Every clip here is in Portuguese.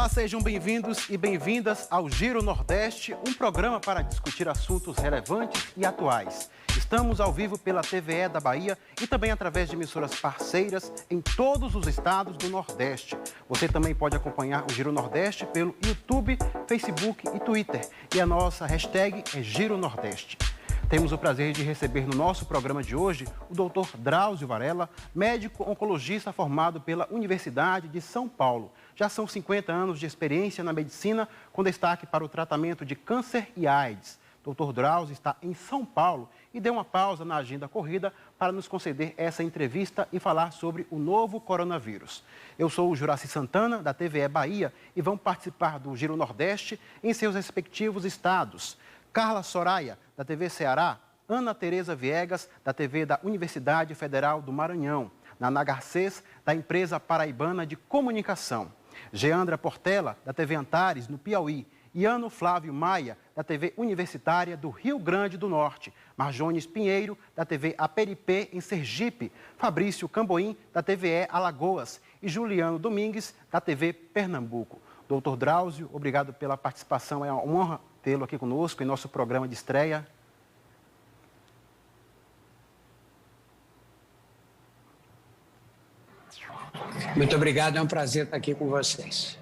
Olá, sejam bem-vindos e bem-vindas ao Giro Nordeste, um programa para discutir assuntos relevantes e atuais. Estamos ao vivo pela TVE da Bahia e também através de emissoras parceiras em todos os estados do Nordeste. Você também pode acompanhar o Giro Nordeste pelo YouTube, Facebook e Twitter. E a nossa hashtag é Giro Nordeste. Temos o prazer de receber no nosso programa de hoje o Dr. Drauzio Varella, médico oncologista formado pela Universidade de São Paulo. Já são 50 anos de experiência na medicina, com destaque para o tratamento de câncer e AIDS. Dr. Drauzio está em São Paulo e deu uma pausa na agenda corrida para nos conceder essa entrevista e falar sobre o novo coronavírus. Eu sou o Juraci Santana, da TVE Bahia, e vamos participar do Giro Nordeste em seus respectivos estados. Carla Soraya, da TV Ceará, Ana Tereza Viegas, da TV da Universidade Federal do Maranhão, Naná Garcês, da empresa paraibana de comunicação, Geandra Portela, da TV Antares, no Piauí, e Ano Flávio Maia, da TV Universitária do Rio Grande do Norte, Marjones Pinheiro, da TV Aperipê, em Sergipe, Fabrício Camboim, da TVE Alagoas e Juliano Domingues, da TV Pernambuco. Doutor Drauzio, obrigado pela participação, é uma honra tê-lo aqui conosco em nosso programa de estreia. Muito obrigado, é um prazer estar aqui com vocês.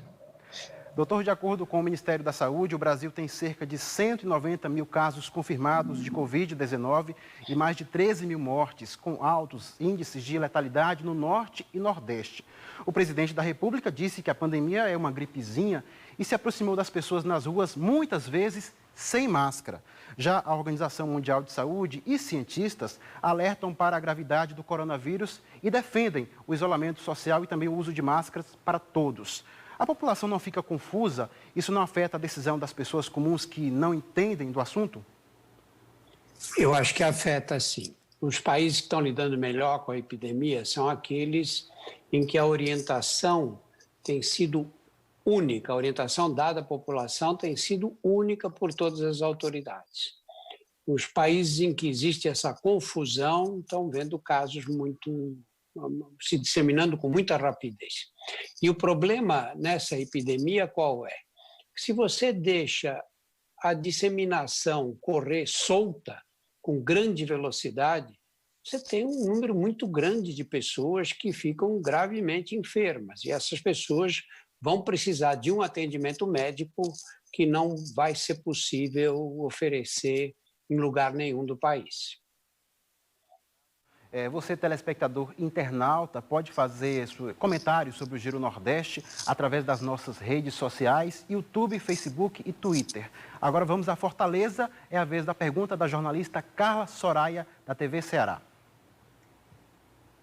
Doutor, de acordo com o Ministério da Saúde, o Brasil tem cerca de 190 mil casos confirmados de Covid-19 e mais de 13 mil mortes, com altos índices de letalidade no Norte e Nordeste. O presidente da República disse que a pandemia é uma gripezinha e se aproximou das pessoas nas ruas, muitas vezes sem máscara. Já a Organização Mundial de Saúde e cientistas alertam para a gravidade do coronavírus e defendem o isolamento social e também o uso de máscaras para todos. A população não fica confusa? Isso não afeta a decisão das pessoas comuns que não entendem do assunto? Eu acho que afeta sim. Os países que estão lidando melhor com a epidemia são aqueles em que a orientação tem sido única, a orientação dada à população tem sido única por todas as autoridades. Os países em que existe essa confusão estão vendo casos se disseminando com muita rapidez. E o problema nessa epidemia qual é? Se você deixa a disseminação correr solta, com grande velocidade, você tem um número muito grande de pessoas que ficam gravemente enfermas. E essas pessoas vão precisar de um atendimento médico que não vai ser possível oferecer em lugar nenhum do país. Você, telespectador internauta, pode fazer comentários sobre o Giro Nordeste através das nossas redes sociais, YouTube, Facebook e Twitter. Agora vamos a Fortaleza, é a vez da pergunta da jornalista Carla Soraya, da TV Ceará.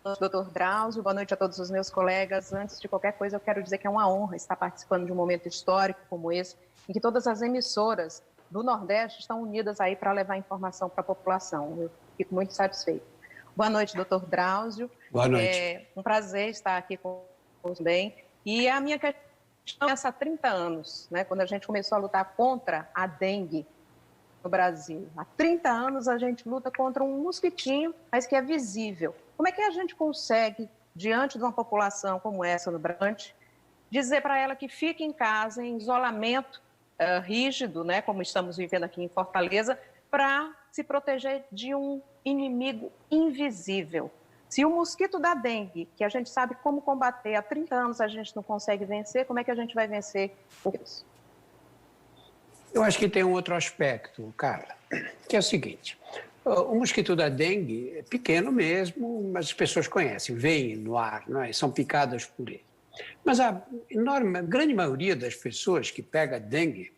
Boa noite, doutor Drauzio, boa noite a todos os meus colegas. Antes de qualquer coisa, eu quero dizer que é uma honra estar participando de um momento histórico como esse, em que todas as emissoras do Nordeste estão unidas aí para levar informação para a população. Eu fico muito satisfeita. Boa noite, doutor Drauzio. Boa noite. É um prazer estar aqui com você bem. E a minha questão é há 30 anos, né, quando a gente começou a lutar contra a dengue no Brasil. Há 30 anos a gente luta contra um mosquitinho, mas que é visível. Como é que a gente consegue, diante de uma população como essa no Brasil, dizer para ela que fique em casa, em isolamento rígido, né, como estamos vivendo aqui em Fortaleza, para se proteger de um inimigo invisível? Se o mosquito da dengue, que a gente sabe como combater, há 30 anos a gente não consegue vencer, como é que a gente vai vencer o vírus? Eu acho que tem um outro aspecto, Carla, que é o seguinte: o mosquito da dengue é pequeno mesmo, mas as pessoas conhecem, veem no ar, não é? São picadas por ele. Mas a grande maioria das pessoas que pega dengue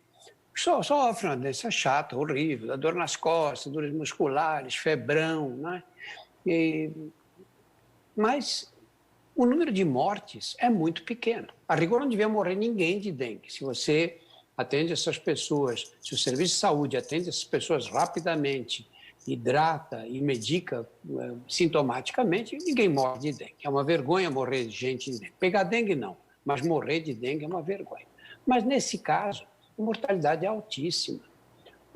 sofre uma doença chata, horrível, dor nas costas, dores musculares, febrão, né? Mas o número de mortes é muito pequeno. A rigor não devia morrer ninguém de dengue. Se você atende essas pessoas, se o serviço de saúde atende essas pessoas rapidamente, hidrata e medica sintomaticamente, ninguém morre de dengue. É uma vergonha morrer de gente de dengue. Pegar dengue não, mas morrer de dengue é uma vergonha. Mas nesse caso, a mortalidade é altíssima.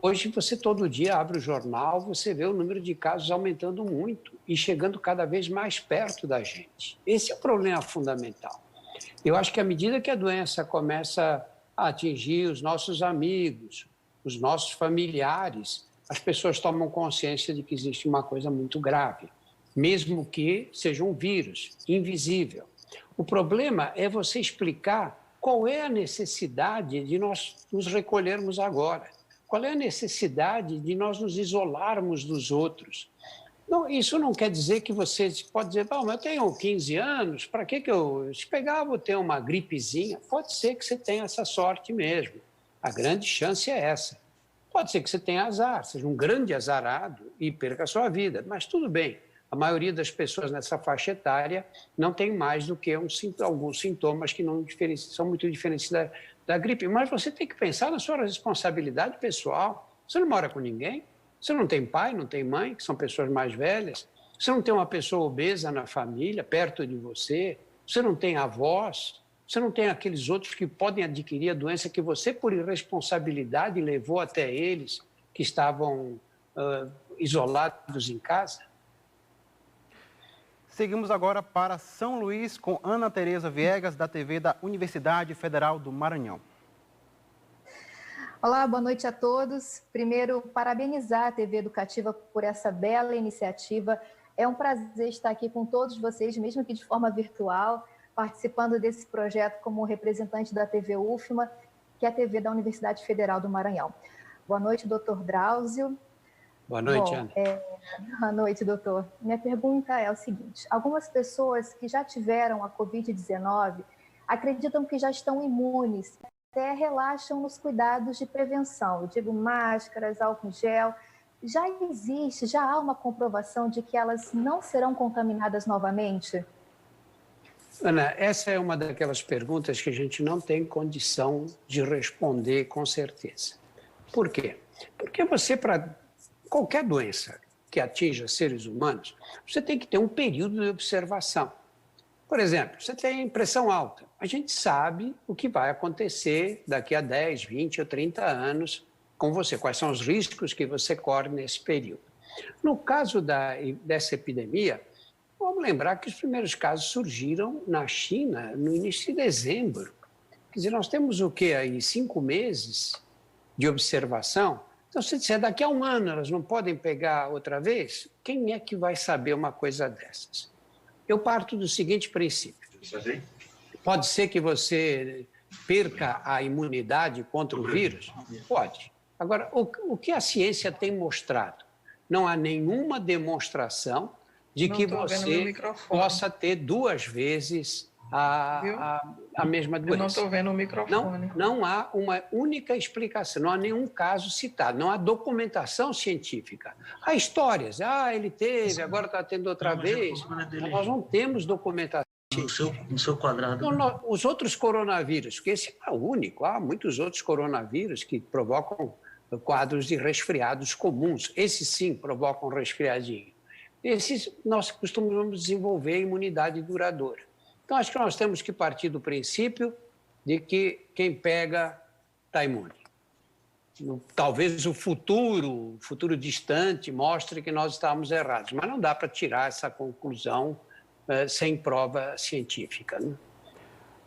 Hoje você todo dia abre o jornal, você vê o número de casos aumentando muito e chegando cada vez mais perto da gente. Esse é o problema fundamental. Eu acho que à medida que a doença começa a atingir os nossos amigos, os nossos familiares, as pessoas tomam consciência de que existe uma coisa muito grave, mesmo que seja um vírus invisível. O problema é você explicar qual é a necessidade de nós nos recolhermos agora, qual é a necessidade de nós nos isolarmos dos outros. Não, isso não quer dizer que você pode dizer, bom, eu tenho 15 anos, para que eu... Se pegar, vou ter uma gripezinha. Pode ser que você tenha essa sorte mesmo. A grande chance é essa. Pode ser que você tenha azar, seja um grande azarado e perca a sua vida, mas tudo bem. A maioria das pessoas nessa faixa etária não tem mais do que alguns sintomas que não são muito diferentes da gripe. Mas você tem que pensar na sua responsabilidade pessoal. Você não mora com ninguém. Você não tem pai, não tem mãe, que são pessoas mais velhas. Você não tem uma pessoa obesa na família, perto de você. Você não tem avós. Você não tem aqueles outros que podem adquirir a doença que você, por irresponsabilidade, levou até eles, que estavam isolados em casa. Seguimos agora para São Luís com Ana Tereza Viegas, da TV da Universidade Federal do Maranhão. Olá, boa noite a todos. Primeiro, parabenizar a TV Educativa por essa bela iniciativa. É um prazer estar aqui com todos vocês, mesmo que de forma virtual, participando desse projeto como representante da TV UFMA, que é a TV da Universidade Federal do Maranhão. Boa noite, doutor Drauzio. Boa noite, Ana. Boa noite, doutor. Minha pergunta é o seguinte: algumas pessoas que já tiveram a Covid-19 acreditam que já estão imunes, até relaxam nos cuidados de prevenção. Eu digo máscaras, álcool em gel. Já há uma comprovação de que elas não serão contaminadas novamente? Ana, essa é uma daquelas perguntas que a gente não tem condição de responder com certeza. Por quê? Porque você, para qualquer doença que atinja seres humanos, você tem que ter um período de observação. Por exemplo, você tem pressão alta. A gente sabe o que vai acontecer daqui a 10, 20 ou 30 anos com você, quais são os riscos que você corre nesse período. No caso dessa epidemia, vamos lembrar que os primeiros casos surgiram na China no início de dezembro. Quer dizer, nós temos o quê aí? 5 meses de observação. Então, se disser daqui a um ano elas não podem pegar outra vez, quem é que vai saber uma coisa dessas? Eu parto do seguinte princípio. Pode ser que você perca a imunidade contra o vírus? Pode. Agora, o que a ciência tem mostrado? Não há nenhuma demonstração de que você possa ter 2 vezes a mesma doença. Eu não estou vendo o microfone. Não há uma única explicação, não há nenhum caso citado, não há documentação científica. Há histórias, ele teve, agora está tendo outra vez, mas nós não temos documentação científica. No seu quadrado. Então, os outros coronavírus, porque esse é o único, há muitos outros coronavírus que provocam quadros de resfriados comuns, esses sim provocam resfriadinho. Esses nós costumamos desenvolver imunidade duradoura. Então, acho que nós temos que partir do princípio de que quem pega está imune. Talvez o futuro distante, mostre que nós estamos errados, mas não dá para tirar essa conclusão sem prova científica, né?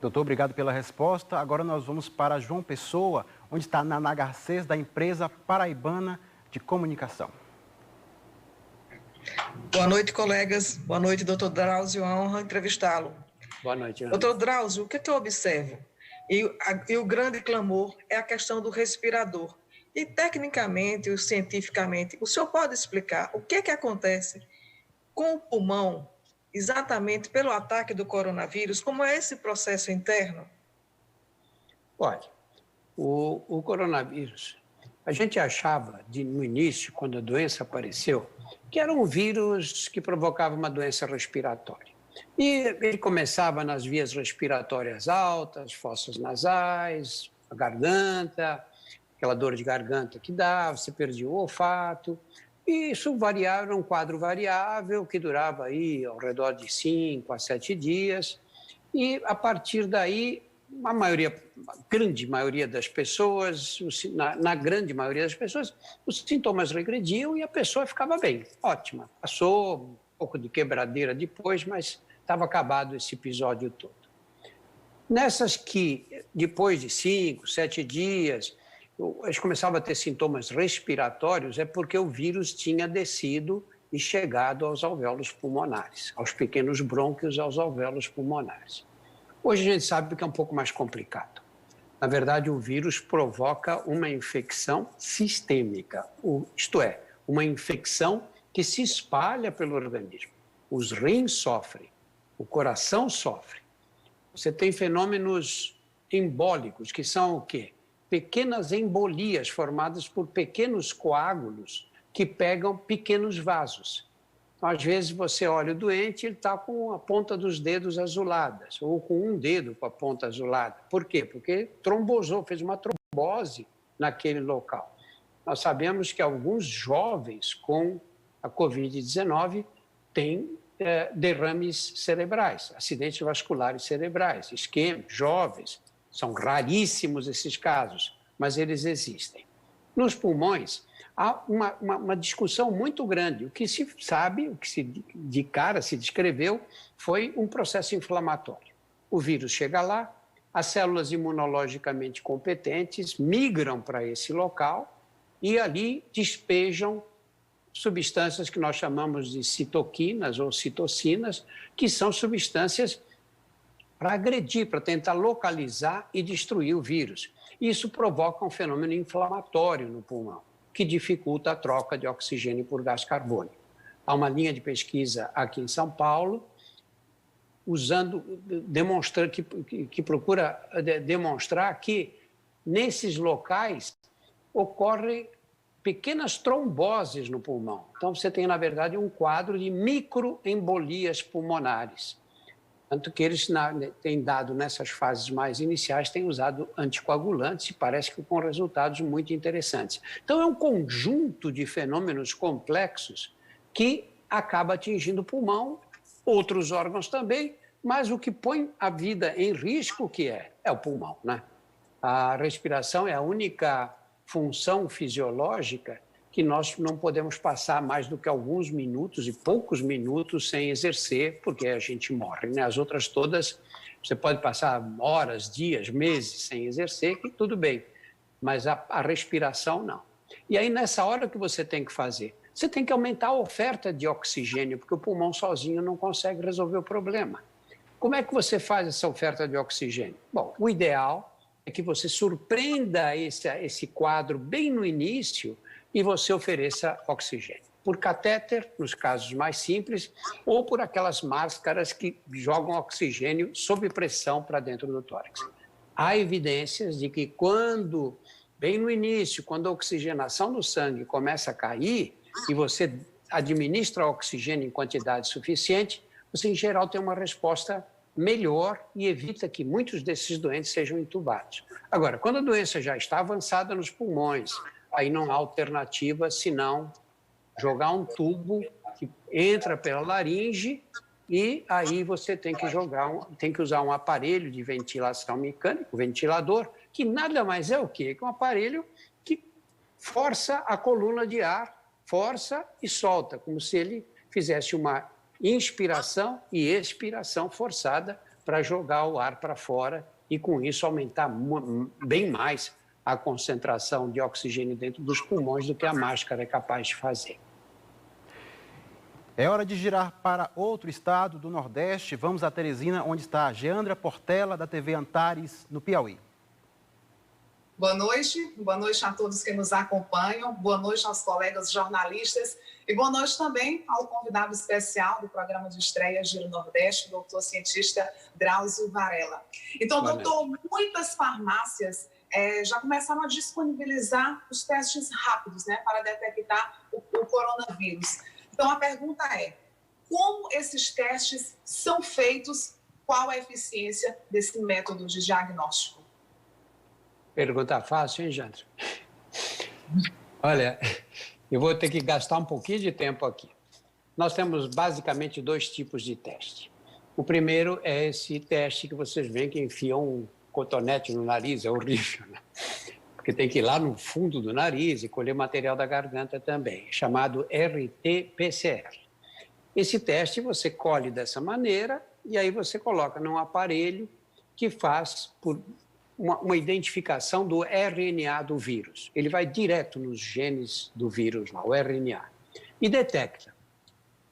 Doutor, obrigado pela resposta. Agora nós vamos para João Pessoa, onde está Naná Garcês, da empresa Paraibana de Comunicação. Boa noite, colegas. Boa noite, doutor Drauzio. A honra entrevistá-lo. Boa noite, Ana. Doutor Drauzio, o que eu observo? E o grande clamor é a questão do respirador. E tecnicamente ou cientificamente, o senhor pode explicar o que acontece com o pulmão, exatamente pelo ataque do coronavírus? Como é esse processo interno? Olha, o coronavírus, a gente achava no início, quando a doença apareceu, que era um vírus que provocava uma doença respiratória. E ele começava nas vias respiratórias altas, fossas nasais, a garganta, aquela dor de garganta que dá, você perdia o olfato. E isso variava, era um quadro variável que durava aí ao redor de 5 a 7 dias. E a partir daí, a grande maioria das pessoas, na grande maioria das pessoas, os sintomas regrediam e a pessoa ficava bem, ótima. Passou um pouco de quebradeira depois, mas estava acabado esse episódio todo. Nessas que, depois de 5, 7 dias, eles começavam a ter sintomas respiratórios, é porque o vírus tinha descido e chegado aos alvéolos pulmonares, aos pequenos brônquios, aos alvéolos pulmonares. Hoje a gente sabe que é um pouco mais complicado. Na verdade, o vírus provoca uma infecção sistêmica, isto é, uma infecção que se espalha pelo organismo. Os rins sofrem, o coração sofre. Você tem fenômenos embólicos, que são o quê? Pequenas embolias formadas por pequenos coágulos que pegam pequenos vasos. Então, às vezes você olha o doente, ele está com a ponta dos dedos azuladas, ou com um dedo com a ponta azulada. Por quê? Porque trombosou, fez uma trombose naquele local. Nós sabemos que alguns jovens com a Covid-19 têm derrames cerebrais, acidentes vasculares cerebrais, isquêmicos, jovens. São raríssimos esses casos, mas eles existem. Nos pulmões, há uma discussão muito grande. O que se sabe, o que de cara se descreveu, foi um processo inflamatório. O vírus chega lá, as células imunologicamente competentes migram para esse local e ali despejam substâncias que nós chamamos de citoquinas ou citocinas, que são substâncias para agredir, para tentar localizar e destruir o vírus. Isso provoca um fenômeno inflamatório no pulmão, que dificulta a troca de oxigênio por gás carbônico. Há uma linha de pesquisa aqui em São Paulo, que procura demonstrar que nesses locais ocorrem pequenas tromboses no pulmão. Então, você tem, na verdade, um quadro de microembolias pulmonares. Tanto que eles têm dado, nessas fases mais iniciais, têm usado anticoagulantes e parece que com resultados muito interessantes. Então, é um conjunto de fenômenos complexos que acaba atingindo o pulmão, outros órgãos também, mas o que põe a vida em risco, que é o pulmão, né? A respiração é a única função fisiológica que nós não podemos passar mais do que alguns minutos e poucos minutos sem exercer, porque a gente morre, né? As outras todas, você pode passar horas, dias, meses sem exercer, que tudo bem, mas a respiração não. E aí, nessa hora, o que você tem que fazer? Você tem que aumentar a oferta de oxigênio, porque o pulmão sozinho não consegue resolver o problema. Como é que você faz essa oferta de oxigênio? Bom, o ideal é que você surpreenda esse quadro bem no início e você ofereça oxigênio. Por catéter, nos casos mais simples, ou por aquelas máscaras que jogam oxigênio sob pressão para dentro do tórax. Há evidências de que bem no início, quando a oxigenação no sangue começa a cair e você administra oxigênio em quantidade suficiente, você, em geral, tem uma resposta melhor e evita que muitos desses doentes sejam entubados. Agora, quando a doença já está avançada nos pulmões, aí não há alternativa senão jogar um tubo que entra pela laringe e aí você tem que usar um aparelho de ventilação mecânica, o ventilador, que nada mais é o quê? Que um aparelho que força a coluna de ar, força e solta, como se ele fizesse uma inspiração e expiração forçada para jogar o ar para fora e, com isso, aumentar bem mais a concentração de oxigênio dentro dos pulmões do que a máscara é capaz de fazer. É hora de girar para outro estado do Nordeste. Vamos a Teresina, onde está a Geandra Portela, da TV Antares, no Piauí. Boa noite a todos que nos acompanham, boa noite aos colegas jornalistas e boa noite também ao convidado especial do programa de estreia Giro Nordeste, o doutor cientista Drauzio Varela. Então, doutor, muitas farmácias já começaram a disponibilizar os testes rápidos, né, para detectar o coronavírus. Então, a pergunta é, como esses testes são feitos, qual a eficiência desse método de diagnóstico? Pergunta fácil, hein, Jandra? Olha, eu vou ter que gastar um pouquinho de tempo aqui. Nós temos basicamente 2 tipos de teste. O primeiro é esse teste que vocês veem que enfiam um cotonete no nariz, é horrível, né? Porque tem que ir lá no fundo do nariz e colher material da garganta também, chamado RT-PCR. Esse teste você colhe dessa maneira e aí você coloca num aparelho que faz por uma identificação do RNA do vírus. Ele vai direto nos genes do vírus, lá, o RNA, e detecta.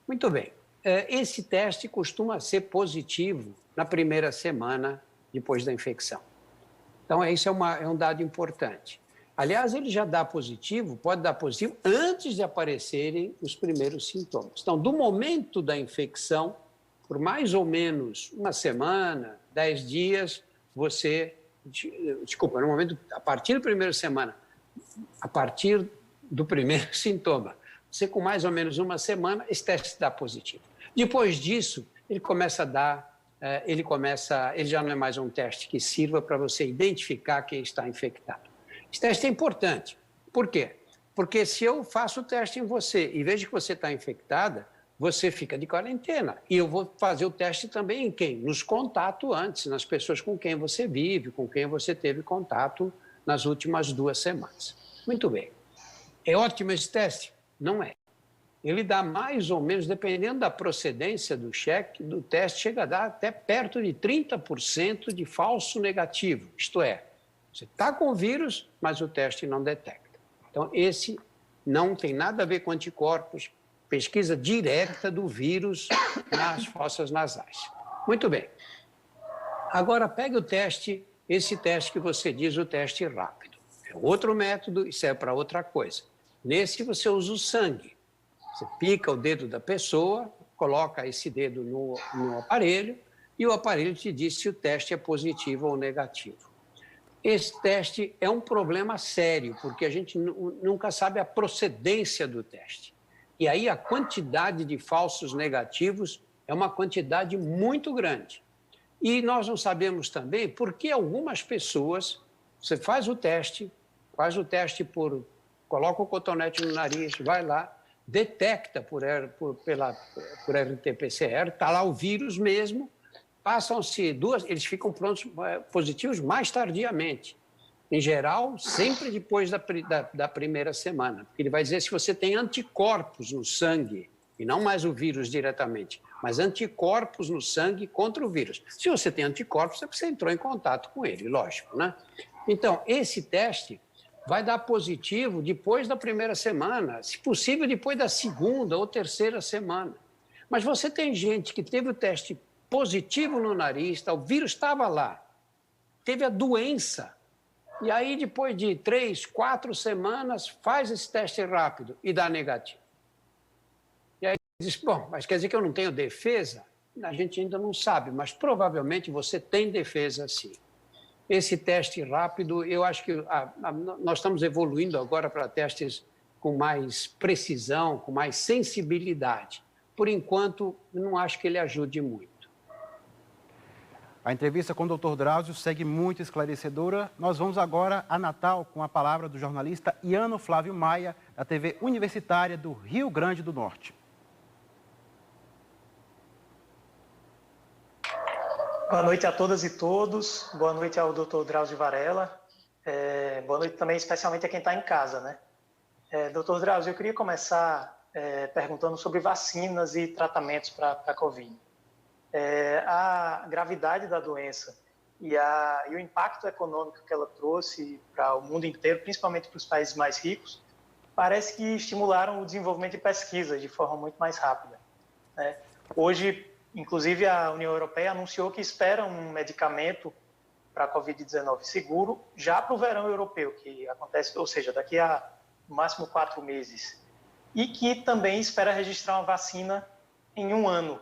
Muito bem. Esse teste costuma ser positivo na primeira semana depois da infecção. Então, isso é um dado importante. Aliás, ele já dá positivo, pode dar positivo antes de aparecerem os primeiros sintomas. Então, do momento da infecção, por mais ou menos uma semana, 10 dias, no momento, a partir da primeira semana, a partir do primeiro sintoma, você com mais ou menos uma semana, esse teste dá positivo. Depois disso, ele começa a dar, ele já não é mais um teste que sirva para você identificar quem está infectado. Esse teste é importante. Por quê? Porque se eu faço o teste em você e vejo que você está infectada, você fica de quarentena. E eu vou fazer o teste também em quem? Nos contatos antes, nas pessoas com quem você vive, com quem você teve contato nas últimas 2 semanas. Muito bem. É ótimo esse teste? Não é. Ele dá mais ou menos, dependendo da procedência do teste, chega a dar até perto de 30% de falso negativo. Isto é, você está com o vírus, mas o teste não detecta. Então, esse não tem nada a ver com anticorpos, pesquisa direta do vírus nas fossas nasais. Muito bem. Agora, pegue o teste, esse teste que você diz, o teste rápido. É outro método e serve para outra coisa. Nesse, você usa o sangue. Você pica o dedo da pessoa, coloca esse dedo no aparelho e o aparelho te diz se o teste é positivo ou negativo. Esse teste é um problema sério, porque a gente nunca sabe a procedência do teste. E aí a quantidade de falsos negativos é uma quantidade muito grande. E nós não sabemos também por que algumas pessoas, você faz o teste coloca o cotonete no nariz, vai lá, detecta por RT-PCR, está lá o vírus mesmo, passam-se eles ficam positivos mais tardiamente. Em geral, sempre depois da primeira semana. Porque ele vai dizer se você tem anticorpos no sangue, e não mais o vírus diretamente, mas anticorpos no sangue contra o vírus. Se você tem anticorpos, é porque você entrou em contato com ele, lógico, né? Então, esse teste vai dar positivo depois da primeira semana, se possível, depois da segunda ou terceira semana. Mas você tem gente que teve o teste positivo no nariz, o vírus estava lá, teve a doença, e aí, depois de 3, 4 semanas, faz esse teste rápido e dá negativo. E aí diz, bom, mas quer dizer que eu não tenho defesa? A gente ainda não sabe, mas provavelmente você tem defesa sim. Esse teste rápido, eu acho que nós estamos evoluindo agora para testes com mais precisão, com mais sensibilidade. Por enquanto, não acho que ele ajude muito. A entrevista com o Dr. Drauzio segue muito esclarecedora. Nós vamos agora a Natal com a palavra do jornalista Iano Flávio Maia, da TV Universitária do Rio Grande do Norte. Boa noite a todas e todos. Boa noite ao Dr. Drauzio Varela. Boa noite também, especialmente a quem está em casa, né? Dr. Drauzio, eu queria começar perguntando sobre vacinas e tratamentos para a Covid. A gravidade da doença e o impacto econômico que ela trouxe para o mundo inteiro, principalmente para os países mais ricos, parece que estimularam o desenvolvimento de pesquisas de forma muito mais rápida, né? Hoje, inclusive, a União Europeia anunciou que espera um medicamento para a Covid-19 seguro já para o verão europeu, que acontece, ou seja, daqui a no máximo 4 meses, e que também espera registrar uma vacina em 1 ano.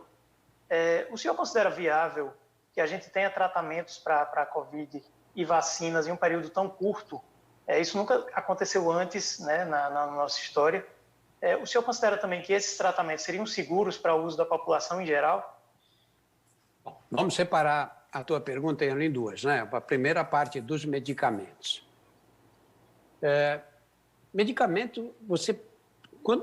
O senhor considera viável que a gente tenha tratamentos para a Covid e vacinas em um período tão curto? Isso nunca aconteceu antes, né, na nossa história. O senhor considera também que esses tratamentos seriam seguros para o uso da população em geral? Bom, vamos separar a tua pergunta em duas, né? A primeira parte dos medicamentos. Medicamento,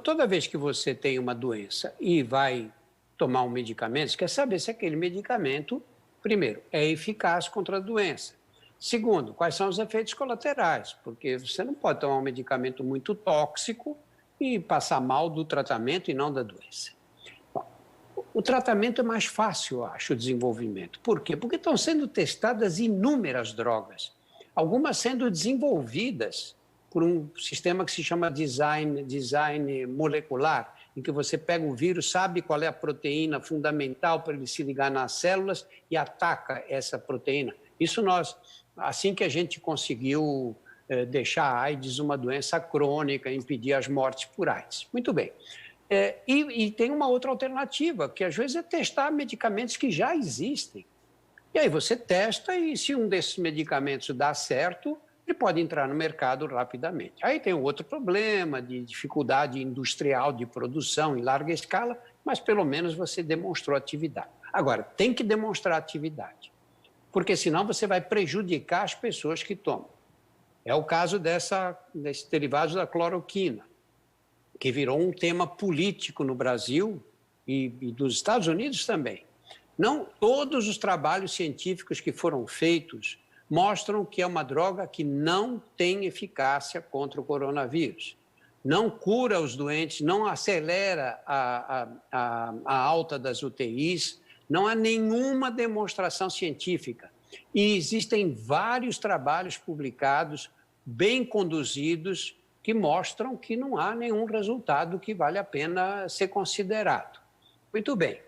toda vez que você tem uma doença e vai tomar um medicamento, você quer saber se aquele medicamento, primeiro, é eficaz contra a doença. Segundo, quais são os efeitos colaterais, porque você não pode tomar um medicamento muito tóxico e passar mal do tratamento e não da doença. Bom, O tratamento é mais fácil, eu acho, o desenvolvimento. Por quê? Porque estão sendo testadas inúmeras drogas, algumas sendo desenvolvidas por um sistema que se chama design molecular, em que você pega o vírus, sabe qual é a proteína fundamental para ele se ligar nas células e ataca essa proteína. Isso assim que a gente conseguiu deixar a AIDS uma doença crônica, impedir as mortes por AIDS. Muito bem. E tem uma outra alternativa, que às vezes é testar medicamentos que já existem. E aí você testa e se um desses medicamentos dá certo, ele pode entrar no mercado rapidamente. Aí tem um outro problema de dificuldade industrial de produção em larga escala, mas pelo menos você demonstrou atividade. Agora, tem que demonstrar atividade, porque senão você vai prejudicar as pessoas que tomam. É o caso desse derivado da cloroquina, que virou um tema político no Brasil e dos Estados Unidos também. Não todos os trabalhos científicos que foram feitos mostram que é uma droga que não tem eficácia contra o coronavírus. Não cura os doentes, não acelera a alta das UTIs, não há nenhuma demonstração científica. E existem vários trabalhos publicados, bem conduzidos, que mostram que não há nenhum resultado que vale a pena ser considerado. Muito bem.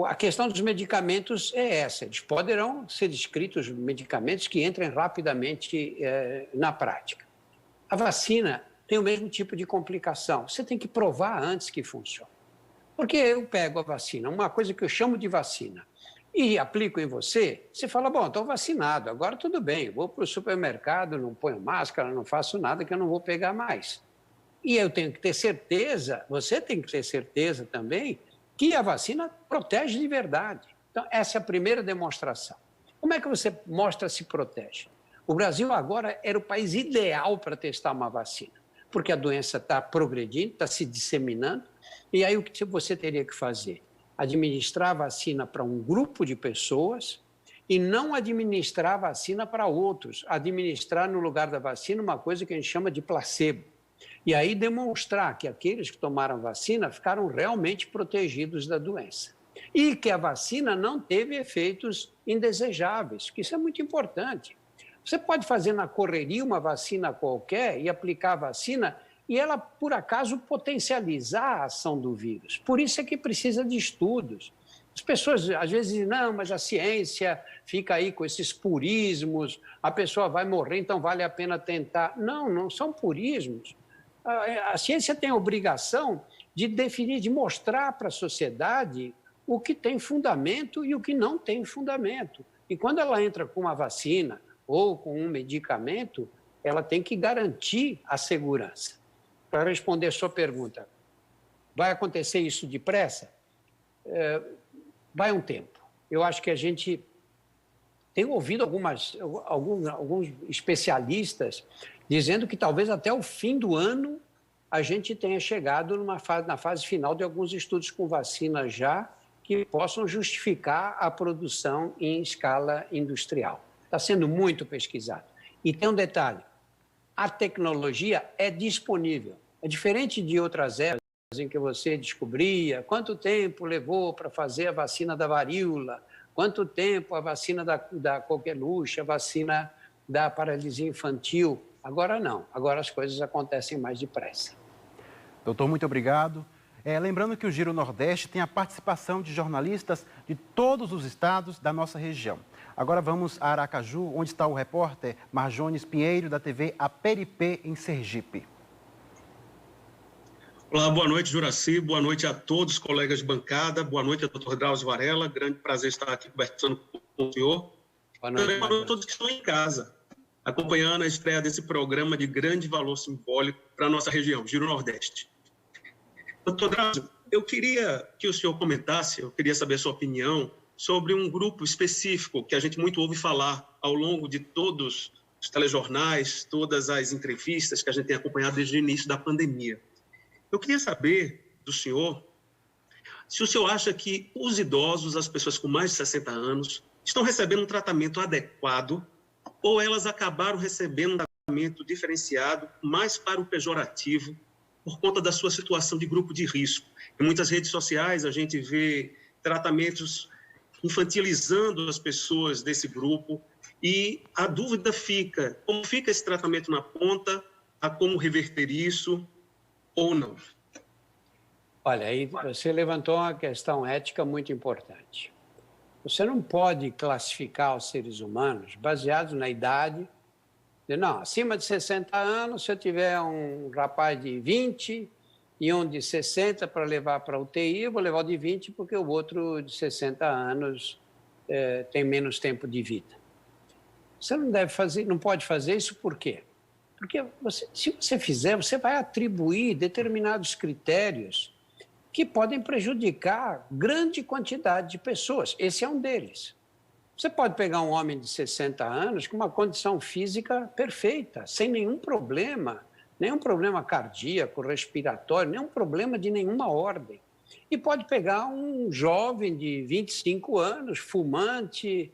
A questão dos medicamentos é essa. Eles poderão ser descritos medicamentos que entrem rapidamente na prática. A vacina tem o mesmo tipo de complicação. Você tem que provar antes que funciona. Porque eu pego a vacina, uma coisa que eu chamo de vacina, e aplico em você, você fala, bom, estou vacinado, agora tudo bem, vou para o supermercado, não ponho máscara, não faço nada que eu não vou pegar mais. E eu tenho que ter certeza, você tem que ter certeza também, que a vacina protege de verdade. Então, essa é a primeira demonstração. Como é que você mostra se protege? O Brasil agora era o país ideal para testar uma vacina, porque a doença está progredindo, está se disseminando, e aí o que você teria que fazer? Administrar a vacina para um grupo de pessoas e não administrar a vacina para outros. Administrar no lugar da vacina uma coisa que a gente chama de placebo. E aí demonstrar que aqueles que tomaram vacina ficaram realmente protegidos da doença. E que a vacina não teve efeitos indesejáveis, que isso é muito importante. Você pode fazer na correria uma vacina qualquer e aplicar a vacina e ela, por acaso, potencializar a ação do vírus. Por isso é que precisa de estudos. As pessoas, às vezes, dizem, não, mas a ciência fica aí com esses purismos, a pessoa vai morrer, então vale a pena tentar. Não, não são purismos. A ciência tem a obrigação de definir, de mostrar para a sociedade o que tem fundamento e o que não tem fundamento. E quando ela entra com uma vacina ou com um medicamento, ela tem que garantir a segurança. Para responder a sua pergunta, vai acontecer isso depressa? Vai um tempo. Eu acho que a gente tem ouvido alguns especialistas dizendo que talvez até o fim do ano a gente tenha chegado na fase final de alguns estudos com vacina já que possam justificar a produção em escala industrial. Está sendo muito pesquisado. E tem um detalhe, a tecnologia é disponível. É diferente de outras épocas em que você descobria quanto tempo levou para fazer a vacina da varíola, quanto tempo a vacina da coqueluche, a vacina da paralisia infantil. Agora não, agora as coisas acontecem mais depressa. Doutor, muito obrigado. Lembrando que o Giro Nordeste tem a participação de jornalistas de todos os estados da nossa região. Agora vamos a Aracaju, onde está o repórter Marjones Pinheiro, da TV Aperipê, em Sergipe. Olá, boa noite, Juraci, boa noite a todos os colegas de bancada, boa noite ao Dr. Drauzio Varela, grande prazer estar aqui conversando com o senhor. Boa noite a todos que estão em casa, acompanhando a estreia desse programa de grande valor simbólico para a nossa região, Giro Nordeste. Dr. Drauzio, eu queria que o senhor comentasse, eu queria saber a sua opinião sobre um grupo específico que a gente muito ouve falar ao longo de todos os telejornais, todas as entrevistas que a gente tem acompanhado desde o início da pandemia. Eu queria saber do senhor se o senhor acha que os idosos, as pessoas com mais de 60 anos, estão recebendo um tratamento adequado ou elas acabaram recebendo um tratamento diferenciado mais para o pejorativo por conta da sua situação de grupo de risco. Em muitas redes sociais a gente vê tratamentos infantilizando as pessoas desse grupo e a dúvida fica, como fica esse tratamento na ponta, a como reverter isso ou não? Olha, aí você levantou uma questão ética muito importante. Você não pode classificar os seres humanos baseados na idade. Não, acima de 60 anos, se eu tiver um rapaz de 20 e um de 60 para levar para a UTI, eu vou levar o de 20 porque o outro de 60 anos tem menos tempo de vida. Você não deve fazer, não pode fazer isso por quê? Porque se você fizer, você vai atribuir determinados critérios que podem prejudicar grande quantidade de pessoas. Esse é um deles. Você pode pegar um homem de 60 anos com uma condição física perfeita, sem nenhum problema cardíaco, respiratório, nenhum problema de nenhuma ordem. E pode pegar um jovem de 25 anos, fumante,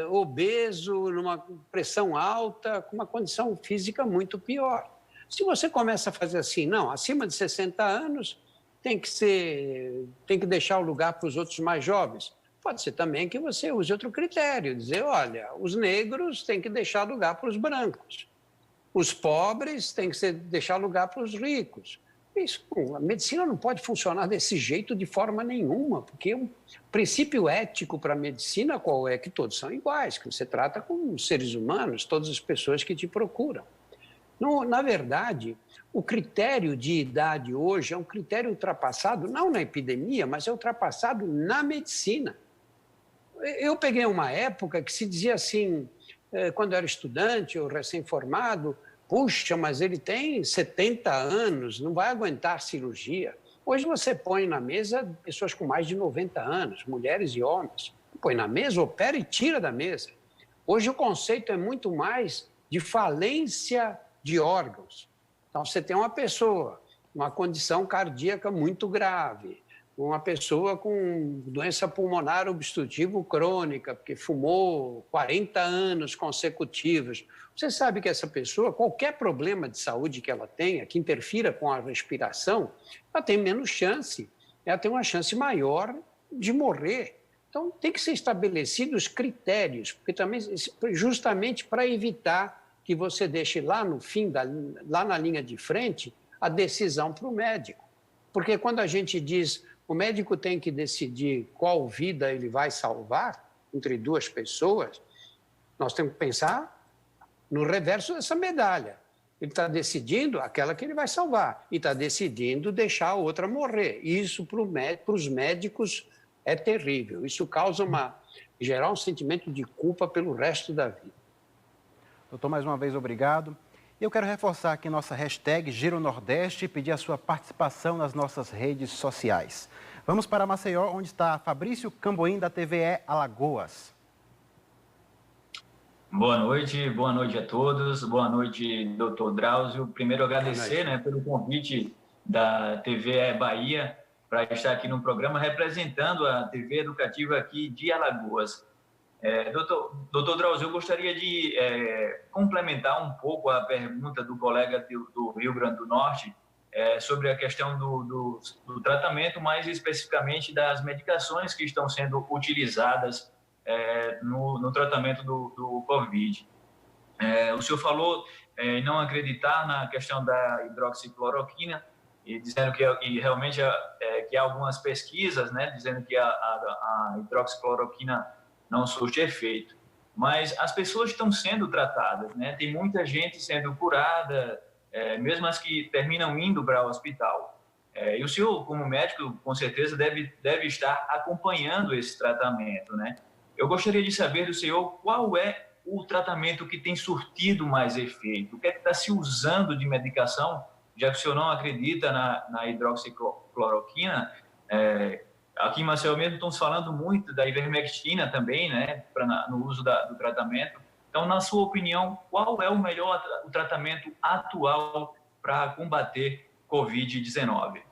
obeso, numa pressão alta, com uma condição física muito pior. Se você começa a fazer assim, não, acima de 60 anos tem que deixar o lugar para os outros mais jovens. Pode ser também que você use outro critério, dizer, olha, os negros têm que deixar lugar para os brancos, os pobres têm que deixar lugar para os ricos. Isso, a medicina não pode funcionar desse jeito de forma nenhuma, porque o princípio ético para a medicina qual é? Que todos são iguais, que você trata como seres humanos, todas as pessoas que te procuram. Na verdade, o critério de idade hoje é um critério ultrapassado, não na epidemia, mas é ultrapassado na medicina. Eu peguei uma época que se dizia assim, quando eu era estudante ou recém-formado, puxa, mas ele tem 70 anos, não vai aguentar cirurgia. Hoje você põe na mesa pessoas com mais de 90 anos, mulheres e homens. Põe na mesa, opera e tira da mesa. Hoje o conceito é muito mais de falência de órgãos. Então, você tem uma pessoa, uma condição cardíaca muito grave, uma pessoa com doença pulmonar obstrutiva crônica, porque fumou 40 anos consecutivos. Você sabe que essa pessoa, qualquer problema de saúde que ela tenha, que interfira com a respiração, ela tem menos chance, ela tem uma chance maior de morrer. Então, tem que ser estabelecidos critérios, porque também, justamente para evitar que você deixe lá no fim, lá na linha de frente, a decisão para o médico. Porque quando a gente diz o médico tem que decidir qual vida ele vai salvar entre duas pessoas, nós temos que pensar no reverso dessa medalha. Ele está decidindo aquela que ele vai salvar e está decidindo deixar a outra morrer. Isso para os médicos é terrível. Isso causa gerar um sentimento de culpa pelo resto da vida. Doutor, mais uma vez, obrigado. Eu quero reforçar aqui nossa hashtag Giro Nordeste e pedir a sua participação nas nossas redes sociais. Vamos para Maceió, onde está Fabrício Camboim, da TVE Alagoas. Boa noite a todos. Boa noite, doutor Drauzio. Primeiro, agradecer pelo convite da TVE Bahia para estar aqui no programa representando a TV educativa aqui de Alagoas. Doutor Drauzio, eu gostaria de complementar um pouco a pergunta do colega do Rio Grande do Norte sobre a questão do tratamento, mais especificamente das medicações que estão sendo utilizadas no tratamento do Covid. O senhor falou em não acreditar na questão da hidroxicloroquina, e dizendo que realmente que há algumas pesquisas, dizendo que a hidroxicloroquina não surte efeito. Mas as pessoas estão sendo tratadas, Tem muita gente sendo curada, mesmo as que terminam indo para o hospital. E o senhor, como médico, com certeza deve estar acompanhando esse tratamento, Eu gostaria de saber do senhor qual é o tratamento que tem surtido mais efeito, o que é que está se usando de medicação, já que o senhor não acredita na hidroxicloroquina. Aqui em Maceió mesmo estamos falando muito da ivermectina também, no uso do tratamento. Então, na sua opinião, qual é o tratamento atual para combater Covid-19?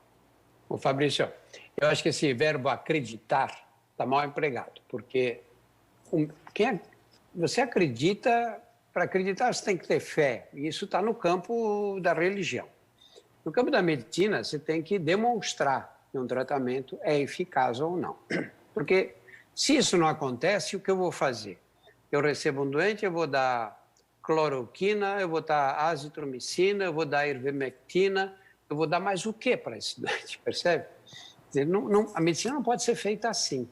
Ô Fabrício, eu acho que esse verbo acreditar está mal empregado, porque você acredita, para acreditar você tem que ter fé, e isso está no campo da religião. No campo da medicina, você tem que demonstrar que um tratamento é eficaz ou não. Porque se isso não acontece, o que eu vou fazer? Eu recebo um doente, eu vou dar cloroquina, eu vou dar azitromicina, eu vou dar ivermectina, eu vou dar mais o quê para esse doente, percebe? Quer dizer, a medicina não pode ser feita assim.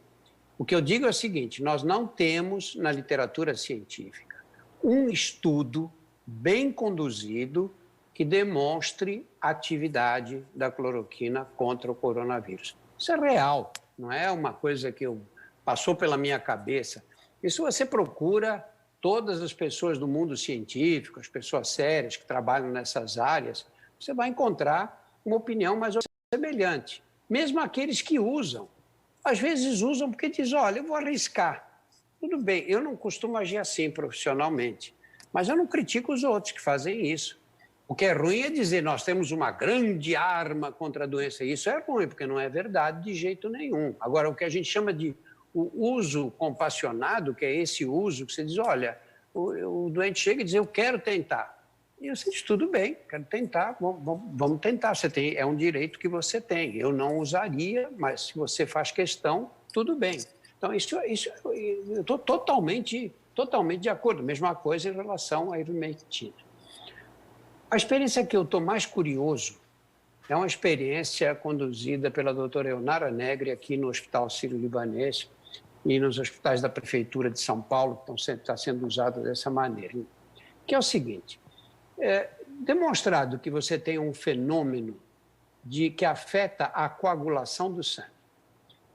O que eu digo é o seguinte, nós não temos na literatura científica um estudo bem conduzido que demonstre a atividade da cloroquina contra o coronavírus. Isso é real, não é uma coisa que passou pela minha cabeça. Isso você procura todas as pessoas do mundo científico, as pessoas sérias que trabalham nessas áreas, você vai encontrar uma opinião mais ou menos semelhante. Mesmo aqueles que usam. Às vezes usam porque dizem, olha, eu vou arriscar. Tudo bem, eu não costumo agir assim profissionalmente, mas eu não critico os outros que fazem isso. O que é ruim é dizer, nós temos uma grande arma contra a doença. Isso é ruim, porque não é verdade de jeito nenhum. Agora, o que a gente chama de o uso compassionado, que é esse uso que você diz, olha, o doente chega e diz, eu quero tentar. E você diz, tudo bem, quero tentar, vamos tentar. É um direito que você tem. Eu não usaria, mas se você faz questão, tudo bem. Então, eu estou totalmente de acordo. Mesma coisa em relação à ivermectina. A experiência que eu estou mais curioso é uma experiência conduzida pela doutora Eunara Negri aqui no Hospital Sírio-Libanês e nos hospitais da Prefeitura de São Paulo, que está sendo usado dessa maneira. Que é o seguinte, demonstrado que você tem um fenômeno que afeta a coagulação do sangue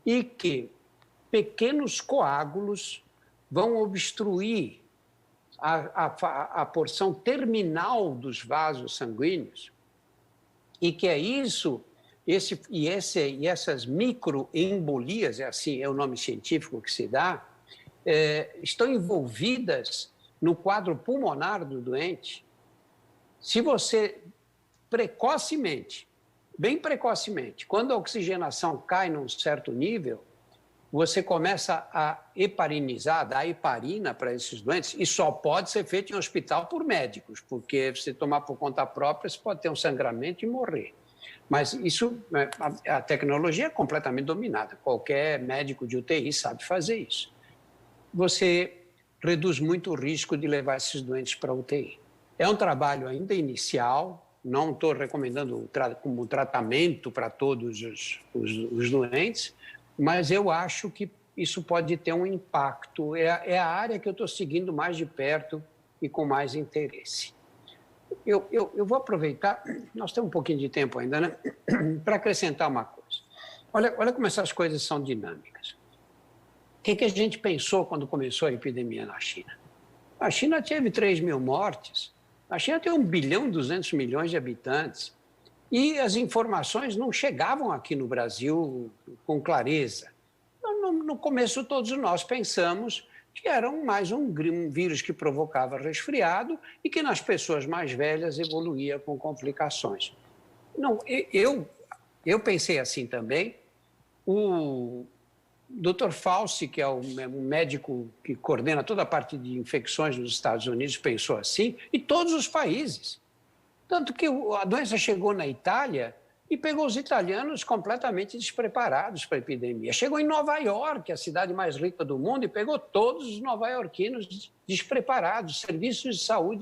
e que pequenos coágulos vão obstruir a porção terminal dos vasos sanguíneos e que é isso, essas microembolias, é o nome científico que se dá, estão envolvidas no quadro pulmonar do doente. Se você bem precocemente, quando a oxigenação cai num certo nível, você começa a heparinizar, dar heparina para esses doentes, e só pode ser feito em hospital por médicos, porque se tomar por conta própria, você pode ter um sangramento e morrer. Mas isso, a tecnologia é completamente dominada, qualquer médico de UTI sabe fazer isso. Você reduz muito o risco de levar esses doentes para a UTI. É um trabalho ainda inicial, não estou recomendando como tratamento para todos os doentes, mas eu acho que isso pode ter um impacto. É a área que eu estou seguindo mais de perto e com mais interesse. Eu vou aproveitar, nós temos um pouquinho de tempo ainda, né? Para acrescentar uma coisa. Olha como essas coisas são dinâmicas. O que a gente pensou quando começou a epidemia na China? A China teve 3 mil mortes, a China tem 1,2 bilhão de habitantes, e as informações não chegavam aqui no Brasil com clareza. No começo, todos nós pensamos que era mais um vírus que provocava resfriado e que nas pessoas mais velhas evoluía com complicações. Não, eu pensei assim também. O Dr. Fauci, que é o médico que coordena toda a parte de infecções nos Estados Unidos, pensou assim, e todos os países. Tanto que a doença chegou na Itália e pegou os italianos completamente despreparados para a epidemia. Chegou em Nova York, a cidade mais rica do mundo, e pegou todos os nova-iorquinos despreparados, serviços de saúde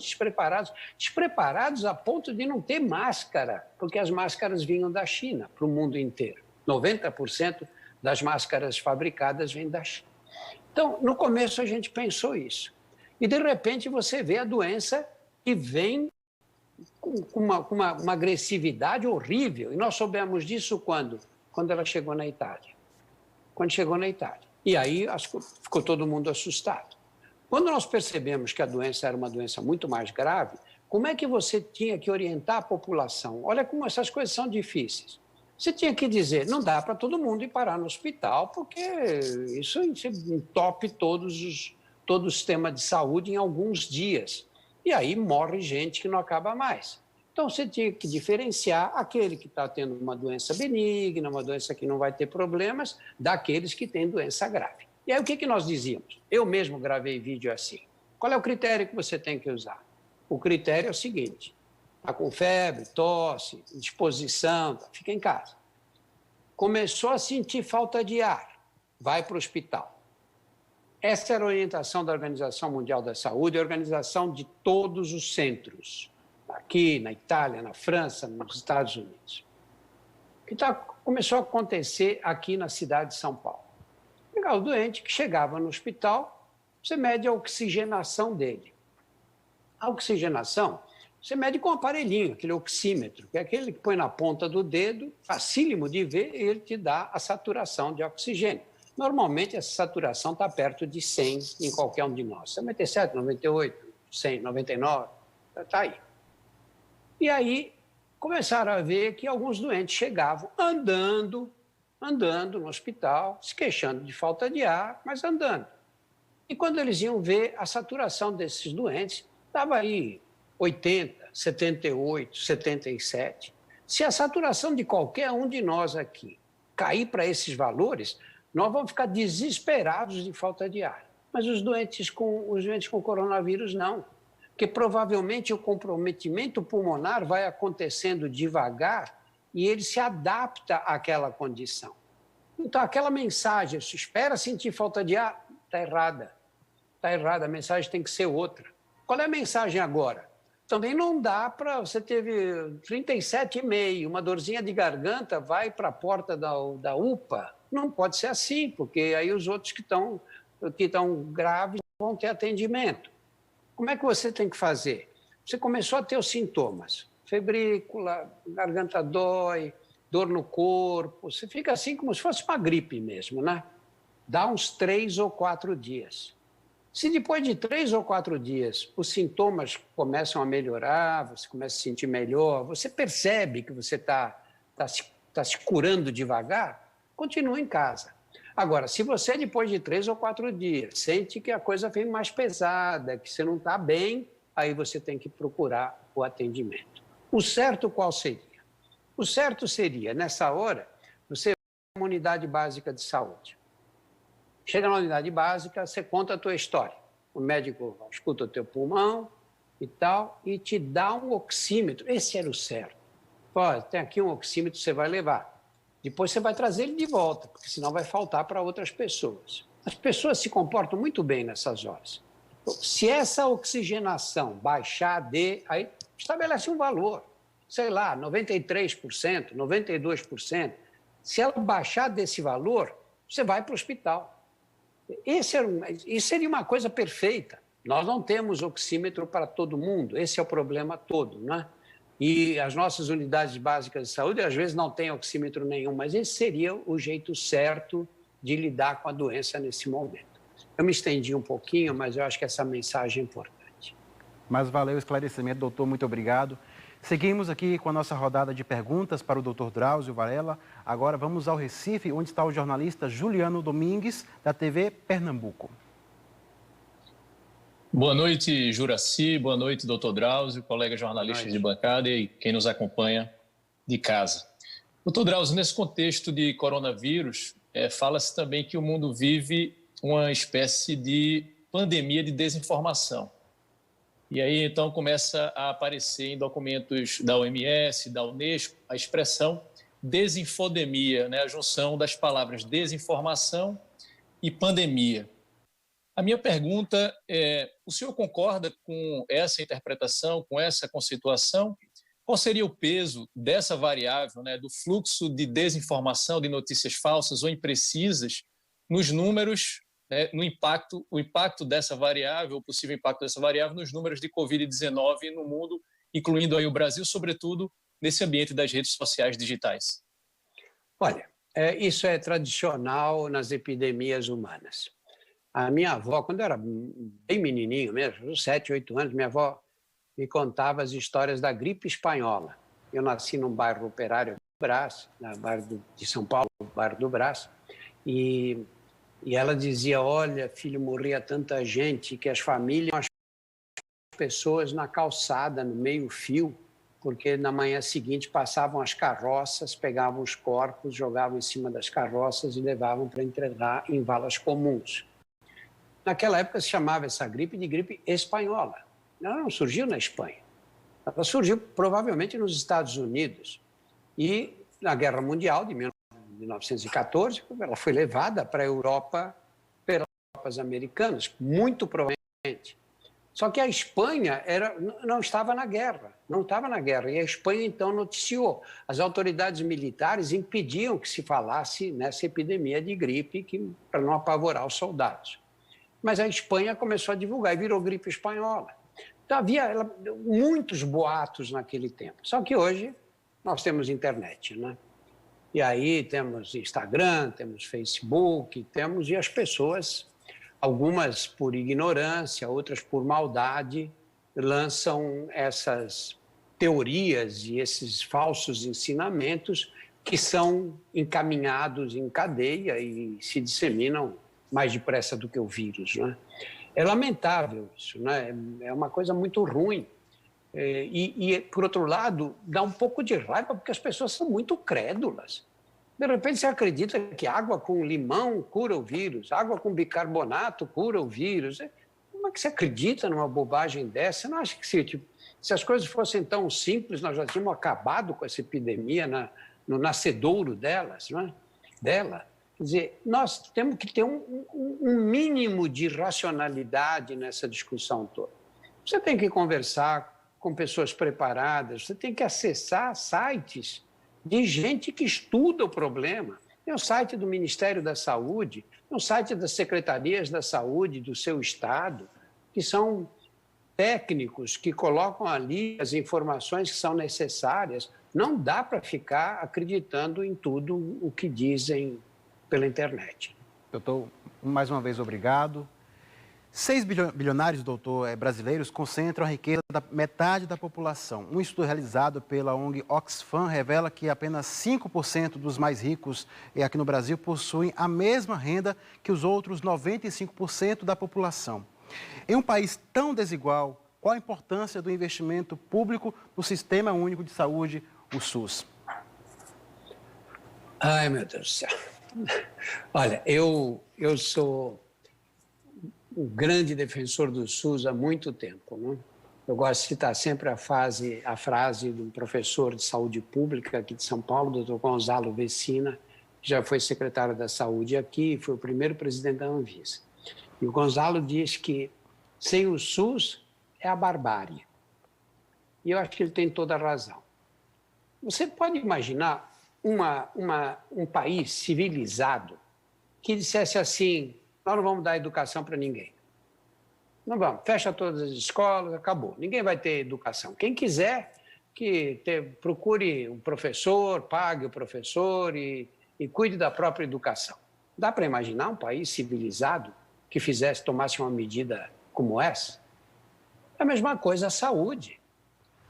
despreparados a ponto de não ter máscara, porque as máscaras vinham da China para o mundo inteiro. 90% das máscaras fabricadas vêm da China. Então, no começo a gente pensou isso. E, de repente, você vê a doença que vem com uma agressividade horrível. E nós soubemos disso quando? Quando ela chegou na Itália. Quando chegou na Itália. E aí ficou todo mundo assustado. Quando nós percebemos que a doença era uma doença muito mais grave, como é que você tinha que orientar a população? Olha como essas coisas são difíceis. Você tinha que dizer, não dá para todo mundo ir parar no hospital, porque isso entope todo o sistema de saúde em alguns dias. E aí morre gente que não acaba mais. Então, você tinha que diferenciar aquele que está tendo uma doença benigna, uma doença que não vai ter problemas, daqueles que têm doença grave. E aí, o que nós dizíamos? Eu mesmo gravei vídeo assim. Qual é o critério que você tem que usar? O critério é o seguinte, Está com febre, tosse, indisposição, fica em casa. Começou a sentir falta de ar, vai para o hospital. Essa era a orientação da Organização Mundial da Saúde, a organização de todos os centros, aqui na Itália, na França, nos Estados Unidos. O que começou a acontecer aqui na cidade de São Paulo? Pegar o doente que chegava no hospital, você mede a oxigenação dele. A oxigenação, você mede com um aparelhinho, aquele oxímetro, que é aquele que põe na ponta do dedo, facílimo de ver, e ele te dá a saturação de oxigênio. Normalmente, essa saturação está perto de 100 em qualquer um de nós. 97, 98, 100, 99, está aí. E aí, começaram a ver que alguns doentes chegavam andando no hospital, se queixando de falta de ar, mas andando. E quando eles iam ver, a saturação desses doentes estava aí 80, 78, 77. Se a saturação de qualquer um de nós aqui cair para esses valores, nós vamos ficar desesperados de falta de ar. Mas os doentes com coronavírus não, porque provavelmente o comprometimento pulmonar vai acontecendo devagar e ele se adapta àquela condição. Então, aquela mensagem, se espera sentir falta de ar, está errada. Está errada, a mensagem tem que ser outra. Qual é a mensagem agora? Também não dá para... Você teve 37,5, uma dorzinha de garganta, vai para a porta da UPA. Não pode ser assim, porque aí os outros que estão graves vão ter atendimento. Como é que você tem que fazer? Você começou a ter os sintomas. Febrícula, garganta dói, dor no corpo. Você fica assim como se fosse uma gripe mesmo, né? Dá uns 3 ou 4 dias. Se depois de 3 ou 4 dias os sintomas começam a melhorar, você começa a se sentir melhor, você percebe que você está se curando devagar, continua em casa. Agora, se você depois de 3 ou 4 dias sente que a coisa vem mais pesada, que você não está bem, aí você tem que procurar o atendimento. O certo qual seria? O certo seria, nessa hora, você vai para uma unidade básica de saúde. Chega na unidade básica, você conta a tua história. O médico escuta o teu pulmão e tal, e te dá um oxímetro. Esse era o certo. Pô, tem aqui um oxímetro, você vai levar. Depois você vai trazer ele de volta, porque senão vai faltar para outras pessoas. As pessoas se comportam muito bem nessas horas. Se essa oxigenação baixar aí estabelece um valor, sei lá, 93%, 92%. Se ela baixar desse valor, você vai para o hospital. Isso seria uma coisa perfeita. Nós não temos oxímetro para todo mundo, esse é o problema todo, né? E as nossas unidades básicas de saúde, às vezes, não têm oxímetro nenhum, mas esse seria o jeito certo de lidar com a doença nesse momento. Eu me estendi um pouquinho, mas eu acho que essa mensagem é importante. Mas valeu o esclarecimento, doutor, muito obrigado. Seguimos aqui com a nossa rodada de perguntas para o doutor Drauzio Varella. Agora vamos ao Recife, onde está o jornalista Juliano Domingues, da TV Pernambuco. Boa noite, Juraci. Boa noite, doutor Drauzio, colegas jornalistas de bancada e quem nos acompanha de casa. Doutor Drauzio, nesse contexto de coronavírus, fala-se também que o mundo vive uma espécie de pandemia de desinformação. E aí, então, começa a aparecer em documentos da OMS, da Unesco, a expressão desinfodemia, né? A junção das palavras desinformação e pandemia. A minha pergunta é, o senhor concorda com essa interpretação, com essa conceituação? Qual seria o peso dessa variável, né, do fluxo de desinformação, de notícias falsas ou imprecisas nos números, né, o impacto dessa variável, o possível impacto dessa variável nos números de Covid-19 no mundo, incluindo aí o Brasil, sobretudo nesse ambiente das redes sociais digitais? Olha, isso é tradicional nas epidemias humanas. A minha avó, quando eu era bem menininho mesmo, 7, 8 anos, minha avó me contava as histórias da gripe espanhola. Eu nasci num bairro operário do Brás, no bairro de São Paulo, no bairro do Brás, e ela dizia, olha, filho, morria tanta gente que as famílias, as pessoas na calçada, no meio-fio, porque na manhã seguinte passavam as carroças, pegavam os corpos, jogavam em cima das carroças e levavam para enterrar em valas comuns. Naquela época se chamava essa gripe de gripe espanhola. Ela não surgiu na Espanha. Ela surgiu provavelmente nos Estados Unidos e na Guerra Mundial de 1914, ela foi levada para a Europa pelas tropas americanas, muito provavelmente. Só que a Espanha não estava na guerra, e a Espanha então noticiou. As autoridades militares impediam que se falasse nessa epidemia de gripe para não apavorar os soldados. Mas a Espanha começou a divulgar e virou gripe espanhola. Então havia muitos boatos naquele tempo. Só que hoje nós temos internet, né? E aí temos Instagram, temos Facebook, e as pessoas, algumas por ignorância, outras por maldade, lançam essas teorias e esses falsos ensinamentos que são encaminhados em cadeia e se disseminam mais depressa do que o vírus, né? É lamentável isso, né? É uma coisa muito ruim. Por outro lado, dá um pouco de raiva porque as pessoas são muito crédulas. De repente, você acredita que água com limão cura o vírus, água com bicarbonato cura o vírus. Como é que você acredita numa bobagem dessa? Você não acha que se as coisas fossem tão simples, nós já tínhamos acabado com essa epidemia no nascedouro delas, não é? Quer dizer, nós temos que ter um mínimo de racionalidade nessa discussão toda. Você tem que conversar com pessoas preparadas, você tem que acessar sites de gente que estuda o problema. Tem o site do Ministério da Saúde, tem o site das secretarias da saúde do seu estado, que são técnicos que colocam ali as informações que são necessárias. Não dá para ficar acreditando em tudo o que dizem pela internet. Doutor, mais uma vez, obrigado. 6 bilionários, doutor, brasileiros concentram a riqueza da metade da população. Um estudo realizado pela ONG Oxfam revela que apenas 5% dos mais ricos aqui no Brasil possuem a mesma renda que os outros 95% da população. Em um país tão desigual, qual a importância do investimento público no Sistema Único de Saúde, o SUS? Ai, meu Deus do céu. Olha, eu sou um grande defensor do SUS há muito tempo, né? Eu gosto de citar sempre a frase de um professor de saúde pública aqui de São Paulo, doutor Gonzalo Vecina, que já foi secretário da Saúde aqui e foi o primeiro presidente da Anvisa. E o Gonzalo diz que sem o SUS é a barbárie. E eu acho que ele tem toda a razão. Você pode imaginar um país civilizado que dissesse assim: nós não vamos dar educação para ninguém. Não vamos, fecha todas as escolas, acabou. Ninguém vai ter educação. Quem quiser, procure um professor, pague o professor e cuide da própria educação. Dá para imaginar um país civilizado que tomasse uma medida como essa? É a mesma coisa a saúde.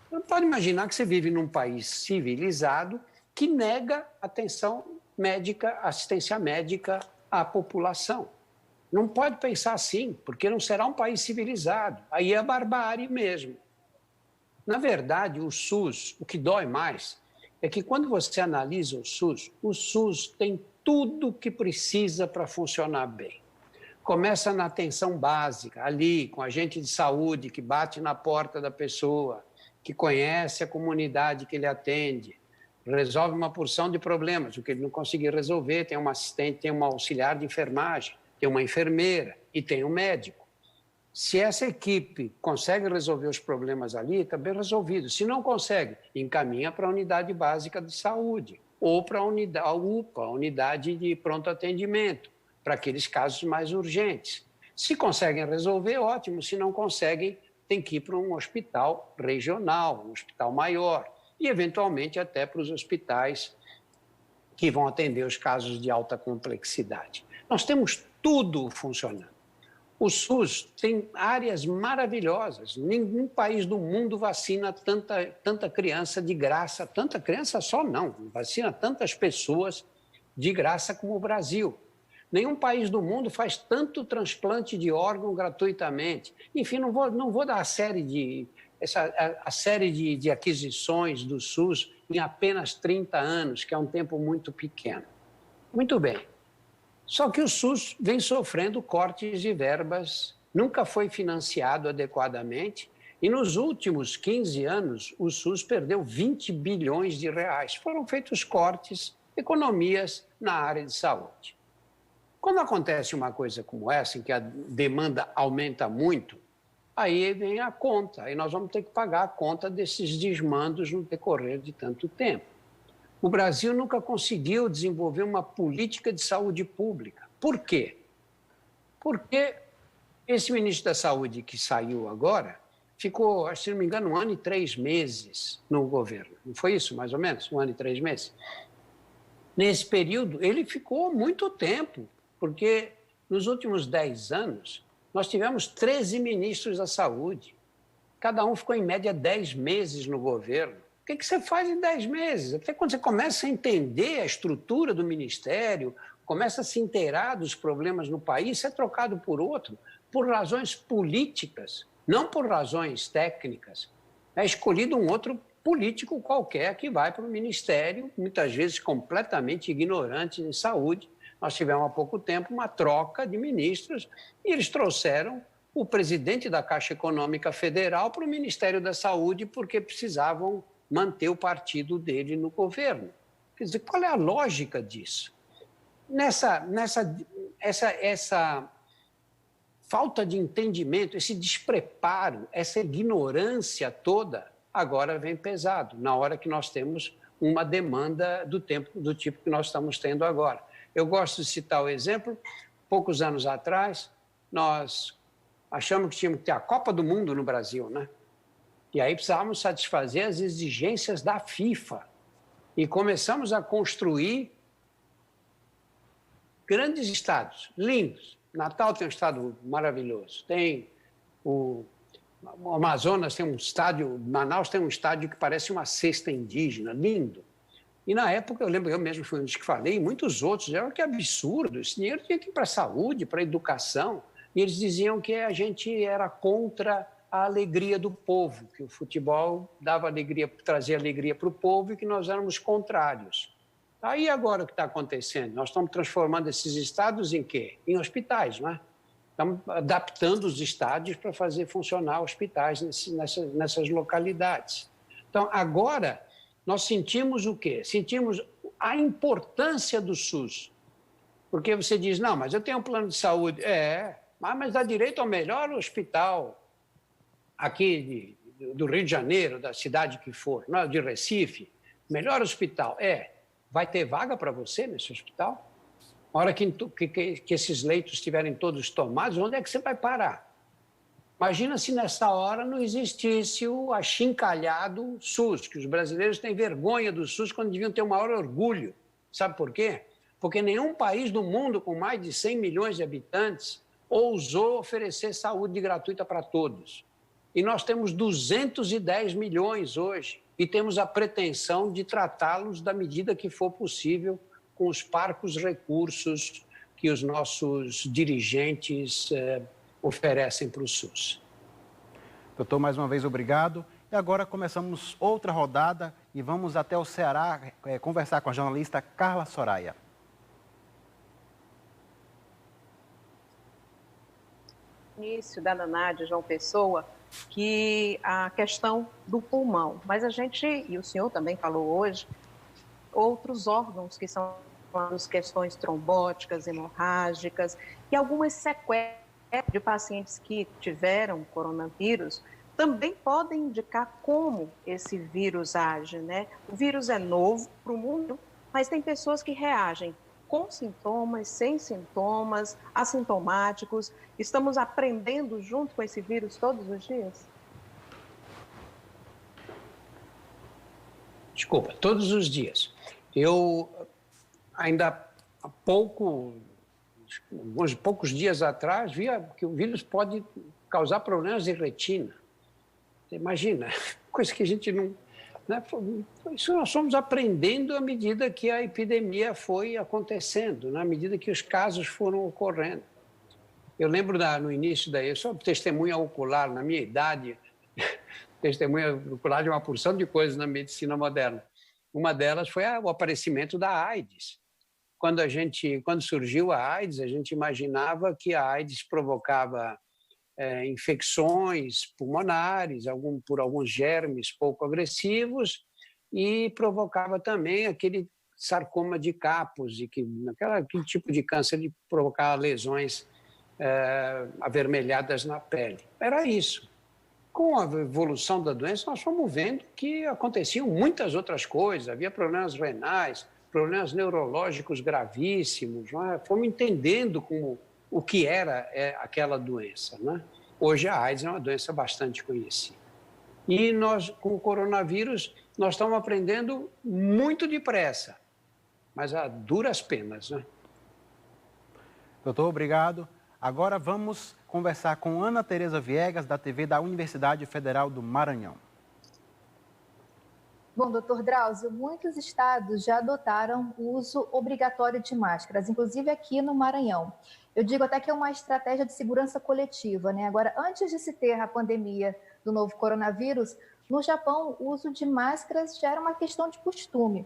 Você não pode imaginar que você vive num país civilizado que nega atenção médica, assistência médica à população. Não pode pensar assim, porque não será um país civilizado. Aí é a barbárie mesmo. Na verdade, o SUS, o que dói mais, é que quando você analisa o SUS tem tudo o que precisa para funcionar bem. Começa na atenção básica, ali, com agente de saúde que bate na porta da pessoa, que conhece a comunidade que ele atende, resolve uma porção de problemas. O que ele não conseguir resolver, tem um assistente, tem um auxiliar de enfermagem, tem uma enfermeira e tem um médico. Se essa equipe consegue resolver os problemas ali, está bem resolvido. Se não consegue, encaminha para a unidade básica de saúde ou para a UPA, a unidade de pronto atendimento, para aqueles casos mais urgentes. Se conseguem resolver, ótimo. Se não conseguem, tem que ir para um hospital regional, um hospital maior e, eventualmente, até para os hospitais que vão atender os casos de alta complexidade. Nós temos tudo funcionando. O SUS tem áreas maravilhosas. Nenhum país do mundo vacina tanta criança de graça. Tanta criança só não. Vacina tantas pessoas de graça como o Brasil. Nenhum país do mundo faz tanto transplante de órgão gratuitamente. Enfim, não vou dar a série de aquisições do SUS em apenas 30 anos, que é um tempo muito pequeno. Muito bem. Só que o SUS vem sofrendo cortes de verbas, nunca foi financiado adequadamente E nos últimos 15 anos, o SUS perdeu 20 bilhões de reais. Foram feitos cortes, economias na área de saúde. Quando acontece uma coisa como essa, em que a demanda aumenta muito, aí vem a conta, aí nós vamos ter que pagar a conta desses desmandos no decorrer de tanto tempo. O Brasil nunca conseguiu desenvolver uma política de saúde pública. Por quê? Porque esse ministro da Saúde que saiu agora ficou, se não me engano, 1 ano e 3 meses no governo. Não foi isso, mais ou menos? 1 ano e 3 meses? Nesse período, ele ficou muito tempo, porque nos últimos 10 anos, nós tivemos 13 ministros da Saúde. Cada um ficou, em média, 10 meses no governo. O que você faz em 10 meses? Até quando você começa a entender a estrutura do ministério, começa a se inteirar dos problemas no país, você é trocado por outro, por razões políticas, não por razões técnicas. É escolhido um outro político qualquer que vai para o ministério, muitas vezes completamente ignorante em saúde. Nós tivemos há pouco tempo uma troca de ministros e eles trouxeram o presidente da Caixa Econômica Federal para o Ministério da Saúde porque precisavam manter o partido dele no governo. Quer dizer, qual é a lógica disso? Essa falta de entendimento, esse despreparo, essa ignorância toda, agora vem pesado, na hora que nós temos uma demanda do tipo que nós estamos tendo agora. Eu gosto de citar o exemplo, poucos anos atrás, nós achamos que tínhamos que ter a Copa do Mundo no Brasil, né? E aí precisávamos satisfazer as exigências da FIFA. E começamos a construir grandes estádios, lindos. Natal tem um estádio maravilhoso. Tem o Amazonas tem um estádio, Manaus tem um estádio que parece uma cesta indígena, lindo. E na época, eu lembro, eu mesmo fui um dos que falei, e muitos outros, disseram que absurdo, esse dinheiro tinha que ir para a saúde, para a educação. E eles diziam que a gente era contra a alegria do povo, que o futebol dava alegria, trazia alegria para o povo e que nós éramos contrários. Aí agora o que está acontecendo? Nós estamos transformando esses estádios em quê? Em hospitais, não é? Estamos adaptando os estádios para fazer funcionar hospitais nessas localidades. Então, agora, nós sentimos o quê? Sentimos a importância do SUS. Porque você diz, não, mas eu tenho um plano de saúde. Mas dá direito ao melhor hospital aqui do Rio de Janeiro, da cidade que for, não, de Recife, melhor hospital. Vai ter vaga para você nesse hospital? Na hora que esses leitos estiverem todos tomados, onde é que você vai parar? Imagina se nessa hora não existisse o achincalhado SUS, que os brasileiros têm vergonha do SUS quando deviam ter o maior orgulho. Sabe por quê? Porque nenhum país do mundo com mais de 100 milhões de habitantes ousou oferecer saúde gratuita para todos. E nós temos 210 milhões hoje e temos a pretensão de tratá-los da medida que for possível com os parcos recursos que os nossos dirigentes oferecem para o SUS. Doutor, mais uma vez, obrigado. E agora começamos outra rodada e vamos até o Ceará conversar com a jornalista Carla Soraya. Início da Nádia João Pessoa, que a questão do pulmão, mas a gente, e o senhor também falou hoje, outros órgãos que são as questões trombóticas, hemorrágicas e algumas sequelas de pacientes que tiveram coronavírus também podem indicar como esse vírus age, né? O vírus é novo para o mundo, mas tem pessoas que reagem com sintomas, sem sintomas, assintomáticos. Estamos aprendendo junto com esse vírus todos os dias? Desculpa, todos os dias. Eu ainda há poucos dias atrás via que o vírus pode causar problemas de retina. Você imagina, coisa que a gente não... Né? Isso nós fomos aprendendo à medida que a epidemia foi acontecendo, na medida que os casos foram ocorrendo. Eu lembro no início eu sou testemunha ocular, na minha idade, testemunha ocular de uma porção de coisas na medicina moderna. Uma delas foi o aparecimento da AIDS. Quando surgiu a AIDS, a gente imaginava que a AIDS provocava infecções pulmonares, por alguns germes pouco agressivos, e provocava também aquele sarcoma de Kaposi, aquele tipo de câncer de provocar lesões avermelhadas na pele. Era isso. Com a evolução da doença, nós fomos vendo que aconteciam muitas outras coisas, havia problemas renais, problemas neurológicos gravíssimos, fomos entendendo o que era aquela doença. Né? Hoje a AIDS é uma doença bastante conhecida. E nós, com o coronavírus, nós estamos aprendendo muito depressa, mas a duras penas. Né? Doutor, obrigado. Agora vamos conversar com Ana Tereza Viegas, da TV da Universidade Federal do Maranhão. Bom, doutor Drauzio, muitos estados já adotaram o uso obrigatório de máscaras, inclusive aqui no Maranhão. Eu digo até que é uma estratégia de segurança coletiva, né? Agora, antes de se ter a pandemia do novo coronavírus, no Japão, o uso de máscaras já era uma questão de costume.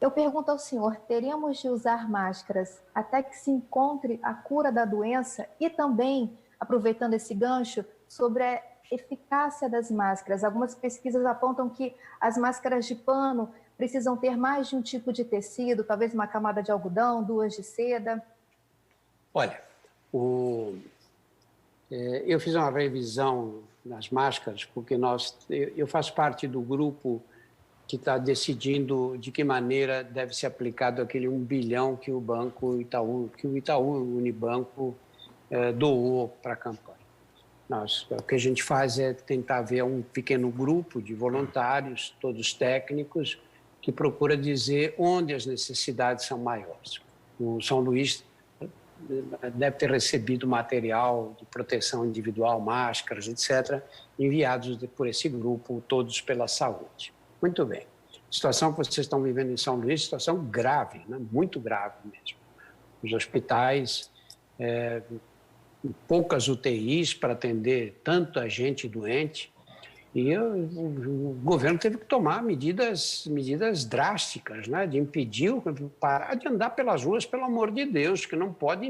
Eu pergunto ao senhor, teríamos de usar máscaras até que se encontre a cura da doença? E também, aproveitando esse gancho, sobre a eficácia das máscaras. Algumas pesquisas apontam que as máscaras de pano precisam ter mais de um tipo de tecido, talvez uma camada de algodão, 2 de seda. Olha, eu fiz uma revisão nas máscaras, porque eu faço parte do grupo que está decidindo de que maneira deve ser aplicado aquele 1 bilhão que o Itaú Unibanco doou para a campanha. O que a gente faz é tentar ver um pequeno grupo de voluntários, todos técnicos, que procura dizer onde as necessidades são maiores. O São Luís deve ter recebido material de proteção individual, máscaras, etc., enviados por esse grupo, todos pela saúde. Muito bem. A situação que vocês estão vivendo em São Luís é situação grave, né? Muito grave mesmo. Os hospitais, poucas UTIs para atender tanta gente doente, e o governo teve que tomar medidas drásticas, né? De impedir, parar de andar pelas ruas, pelo amor de Deus, que não pode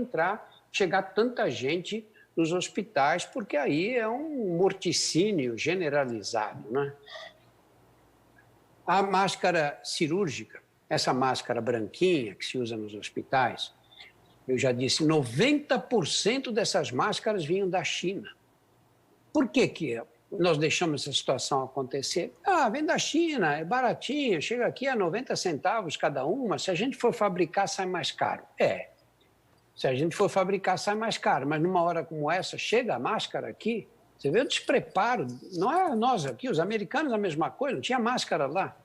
chegar tanta gente nos hospitais, porque aí é um morticínio generalizado, né? A máscara cirúrgica, essa máscara branquinha que se usa nos hospitais, eu já disse, 90% dessas máscaras vinham da China. Por que nós deixamos essa situação acontecer? Vem da China, é baratinho, chega aqui a 90 centavos cada uma, se a gente for fabricar sai mais caro. Se a gente for fabricar sai mais caro, mas numa hora como essa, chega a máscara aqui, você vê o despreparo, não é nós aqui, os americanos a mesma coisa, não tinha máscara lá.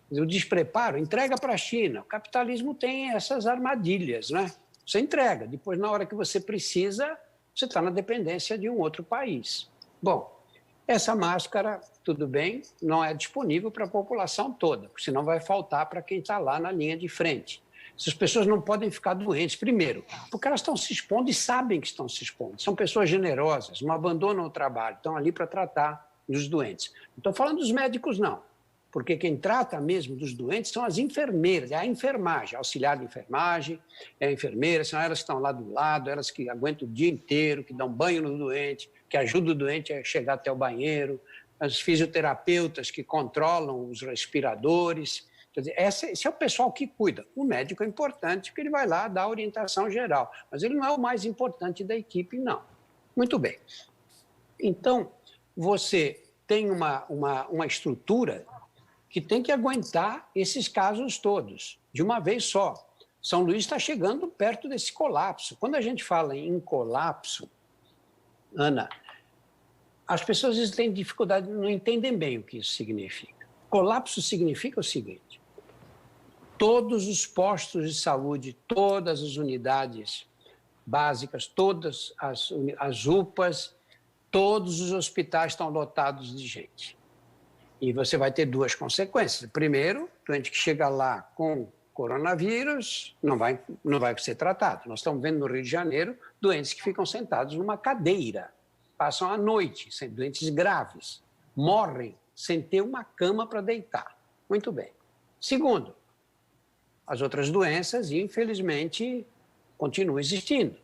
O despreparo, entrega para a China. O capitalismo tem essas armadilhas, né? Você entrega, depois na hora que você precisa, você está na dependência de um outro país. Bom, essa máscara, tudo bem, não é disponível para a população toda, porque senão vai faltar para quem está lá na linha de frente. Essas pessoas não podem ficar doentes, primeiro, porque elas estão se expondo e sabem que estão se expondo. São pessoas generosas, não abandonam o trabalho, estão ali para tratar dos doentes. Não estou falando dos médicos, não, porque quem trata mesmo dos doentes são as enfermeiras, é a enfermagem, auxiliar de enfermagem, é a enfermeira, são elas que estão lá do lado, elas que aguentam o dia inteiro, que dão banho no doente, que ajudam o doente a chegar até o banheiro, as fisioterapeutas que controlam os respiradores. Quer dizer, esse é o pessoal que cuida. O médico é importante porque ele vai lá dar a orientação geral, mas ele não é o mais importante da equipe, não. Muito bem. Então, você tem uma estrutura que tem que aguentar esses casos todos, de uma vez só. São Luís está chegando perto desse colapso. Quando a gente fala em colapso, Ana, as pessoas às vezes têm dificuldade, não entendem bem o que isso significa. Colapso significa o seguinte: todos os postos de saúde, todas as unidades básicas, todas as UPAs, todos os hospitais estão lotados de gente. E você vai ter duas consequências. Primeiro, o doente que chega lá com coronavírus não vai ser tratado. Nós estamos vendo no Rio de Janeiro doentes que ficam sentados numa cadeira, passam a noite, doentes graves, morrem sem ter uma cama para deitar. Muito bem. Segundo, as outras doenças, infelizmente, continuam existindo.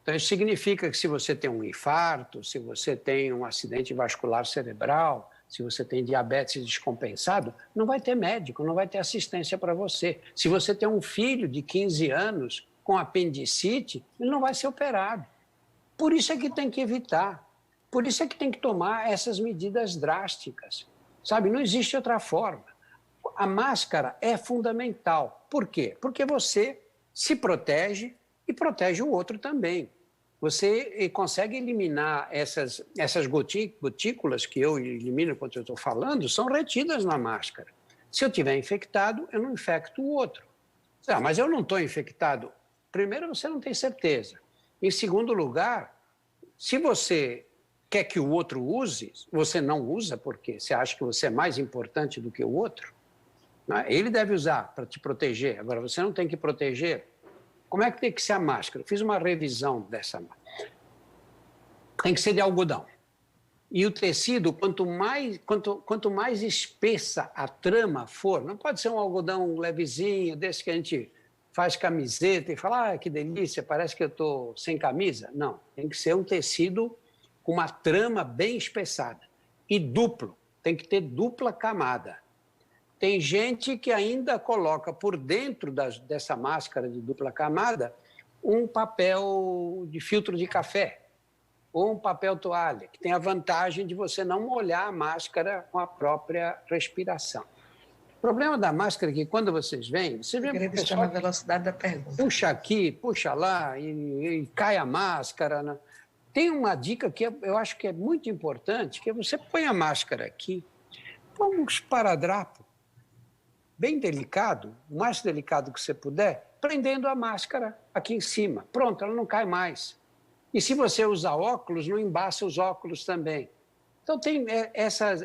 Então, isso significa que se você tem um infarto, se você tem um acidente vascular cerebral, se você tem diabetes descompensado, não vai ter médico, não vai ter assistência para você. Se você tem um filho de 15 anos com apendicite, ele não vai ser operado. Por isso é que tem que evitar. Por isso é que tem que tomar essas medidas drásticas. Sabe, não existe outra forma. A máscara é fundamental. Por quê? Porque você se protege e protege o outro também. Você consegue eliminar essas gotículas que eu elimino quando eu estou falando, são retidas na máscara. Se eu estiver infectado, eu não infecto o outro. Mas eu não estou infectado. Primeiro, você não tem certeza. Em segundo lugar, se você quer que o outro use, você não usa porque você acha que você é mais importante do que o outro. Ele deve usar para te proteger, agora você não tem que proteger. Como é que tem que ser a máscara? Eu fiz uma revisão dessa máscara. Tem que ser de algodão. E o tecido, quanto mais espessa a trama for, não pode ser um algodão levezinho, desse que a gente faz camiseta e fala, que delícia, parece que eu estou sem camisa. Não, tem que ser um tecido com uma trama bem espessada. E duplo, tem que ter dupla camada. Tem gente que ainda coloca por dentro dessa máscara de dupla camada um papel de filtro de café ou um papel toalha, que tem a vantagem de você não molhar a máscara com a própria respiração. O problema da máscara é que quando vocês vêm, você vê o pessoal a velocidade da pergunta. Puxa aqui, puxa lá e cai a máscara, né? Tem uma dica que eu acho que é muito importante, que é você põe a máscara aqui, põe um esparadrapo bem delicado, o mais delicado que você puder, prendendo a máscara aqui em cima. Pronto, ela não cai mais. E se você usar óculos, não embaça os óculos também. Então,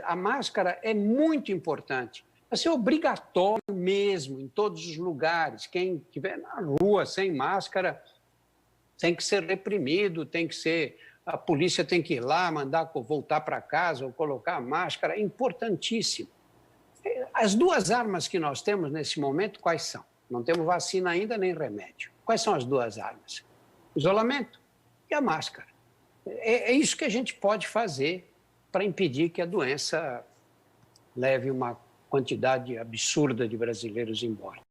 a máscara é muito importante. Vai ser obrigatório mesmo, em todos os lugares. Quem estiver na rua sem máscara tem que ser reprimido, a polícia tem que ir lá, mandar voltar para casa ou colocar a máscara. É importantíssimo. As duas armas que nós temos nesse momento, quais são? Não temos vacina ainda nem remédio. Quais são as duas armas? Isolamento e a máscara. É isso que a gente pode fazer para impedir que a doença leve uma quantidade absurda de brasileiros embora.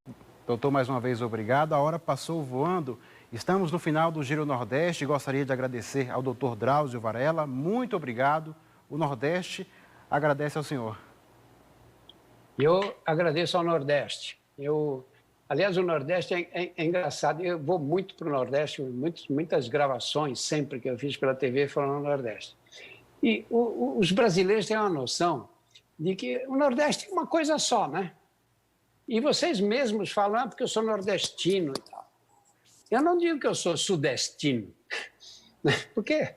Doutor, mais uma vez, obrigado. A hora passou voando. Estamos no final do Giro Nordeste. Gostaria de agradecer ao doutor Drauzio Varella. Muito obrigado. O Nordeste agradece ao senhor. Eu agradeço ao Nordeste. Aliás, o Nordeste é engraçado. Eu vou muito para o Nordeste, muitas gravações, sempre que eu fiz pela TV, foram no Nordeste. E os brasileiros têm uma noção de que o Nordeste é uma coisa só, né? E vocês mesmos falam, porque eu sou nordestino e tal. Eu não digo que eu sou sudestino, porque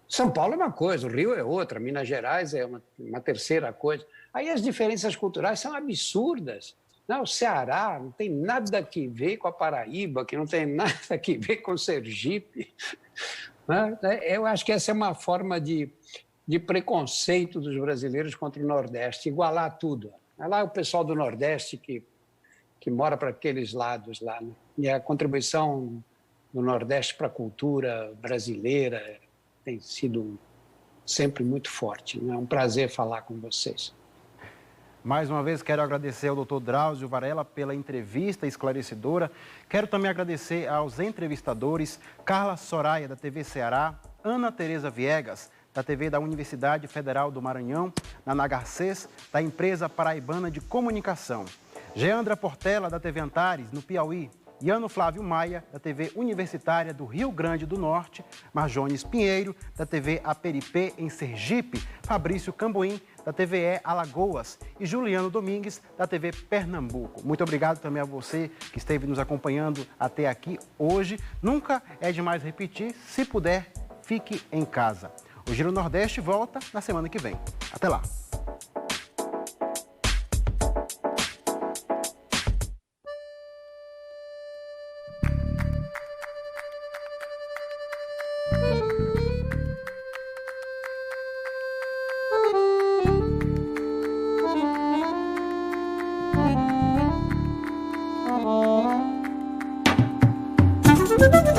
São Paulo é uma coisa, o Rio é outra, Minas Gerais é uma terceira coisa. Aí as diferenças culturais são absurdas. O Ceará não tem nada que ver com a Paraíba, que não tem nada que ver com o Sergipe. Eu acho que essa é uma forma de preconceito dos brasileiros contra o Nordeste, igualar tudo. É lá o pessoal do Nordeste que mora para aqueles lados lá, né? E a contribuição do Nordeste para a cultura brasileira tem sido sempre muito forte. É um prazer falar com vocês. Mais uma vez, quero agradecer ao doutor Drauzio Varella pela entrevista esclarecedora. Quero também agradecer aos entrevistadores Carla Soraya, da TV Ceará, Ana Tereza Viegas, da TV da Universidade Federal do Maranhão, Naná Garcês, da Empresa Paraibana de Comunicação, Geandra Portela, da TV Antares, no Piauí, Iano Flávio Maia, da TV Universitária do Rio Grande do Norte, Marjones Pinheiro, da TV Aperipê, em Sergipe, Fabrício Cambuim, da TVE Alagoas e Juliano Domingues, da TV Pernambuco. Muito obrigado também a você que esteve nos acompanhando até aqui hoje. Nunca é demais repetir, se puder, fique em casa. O Giro Nordeste volta na semana que vem. Até lá! Thank you.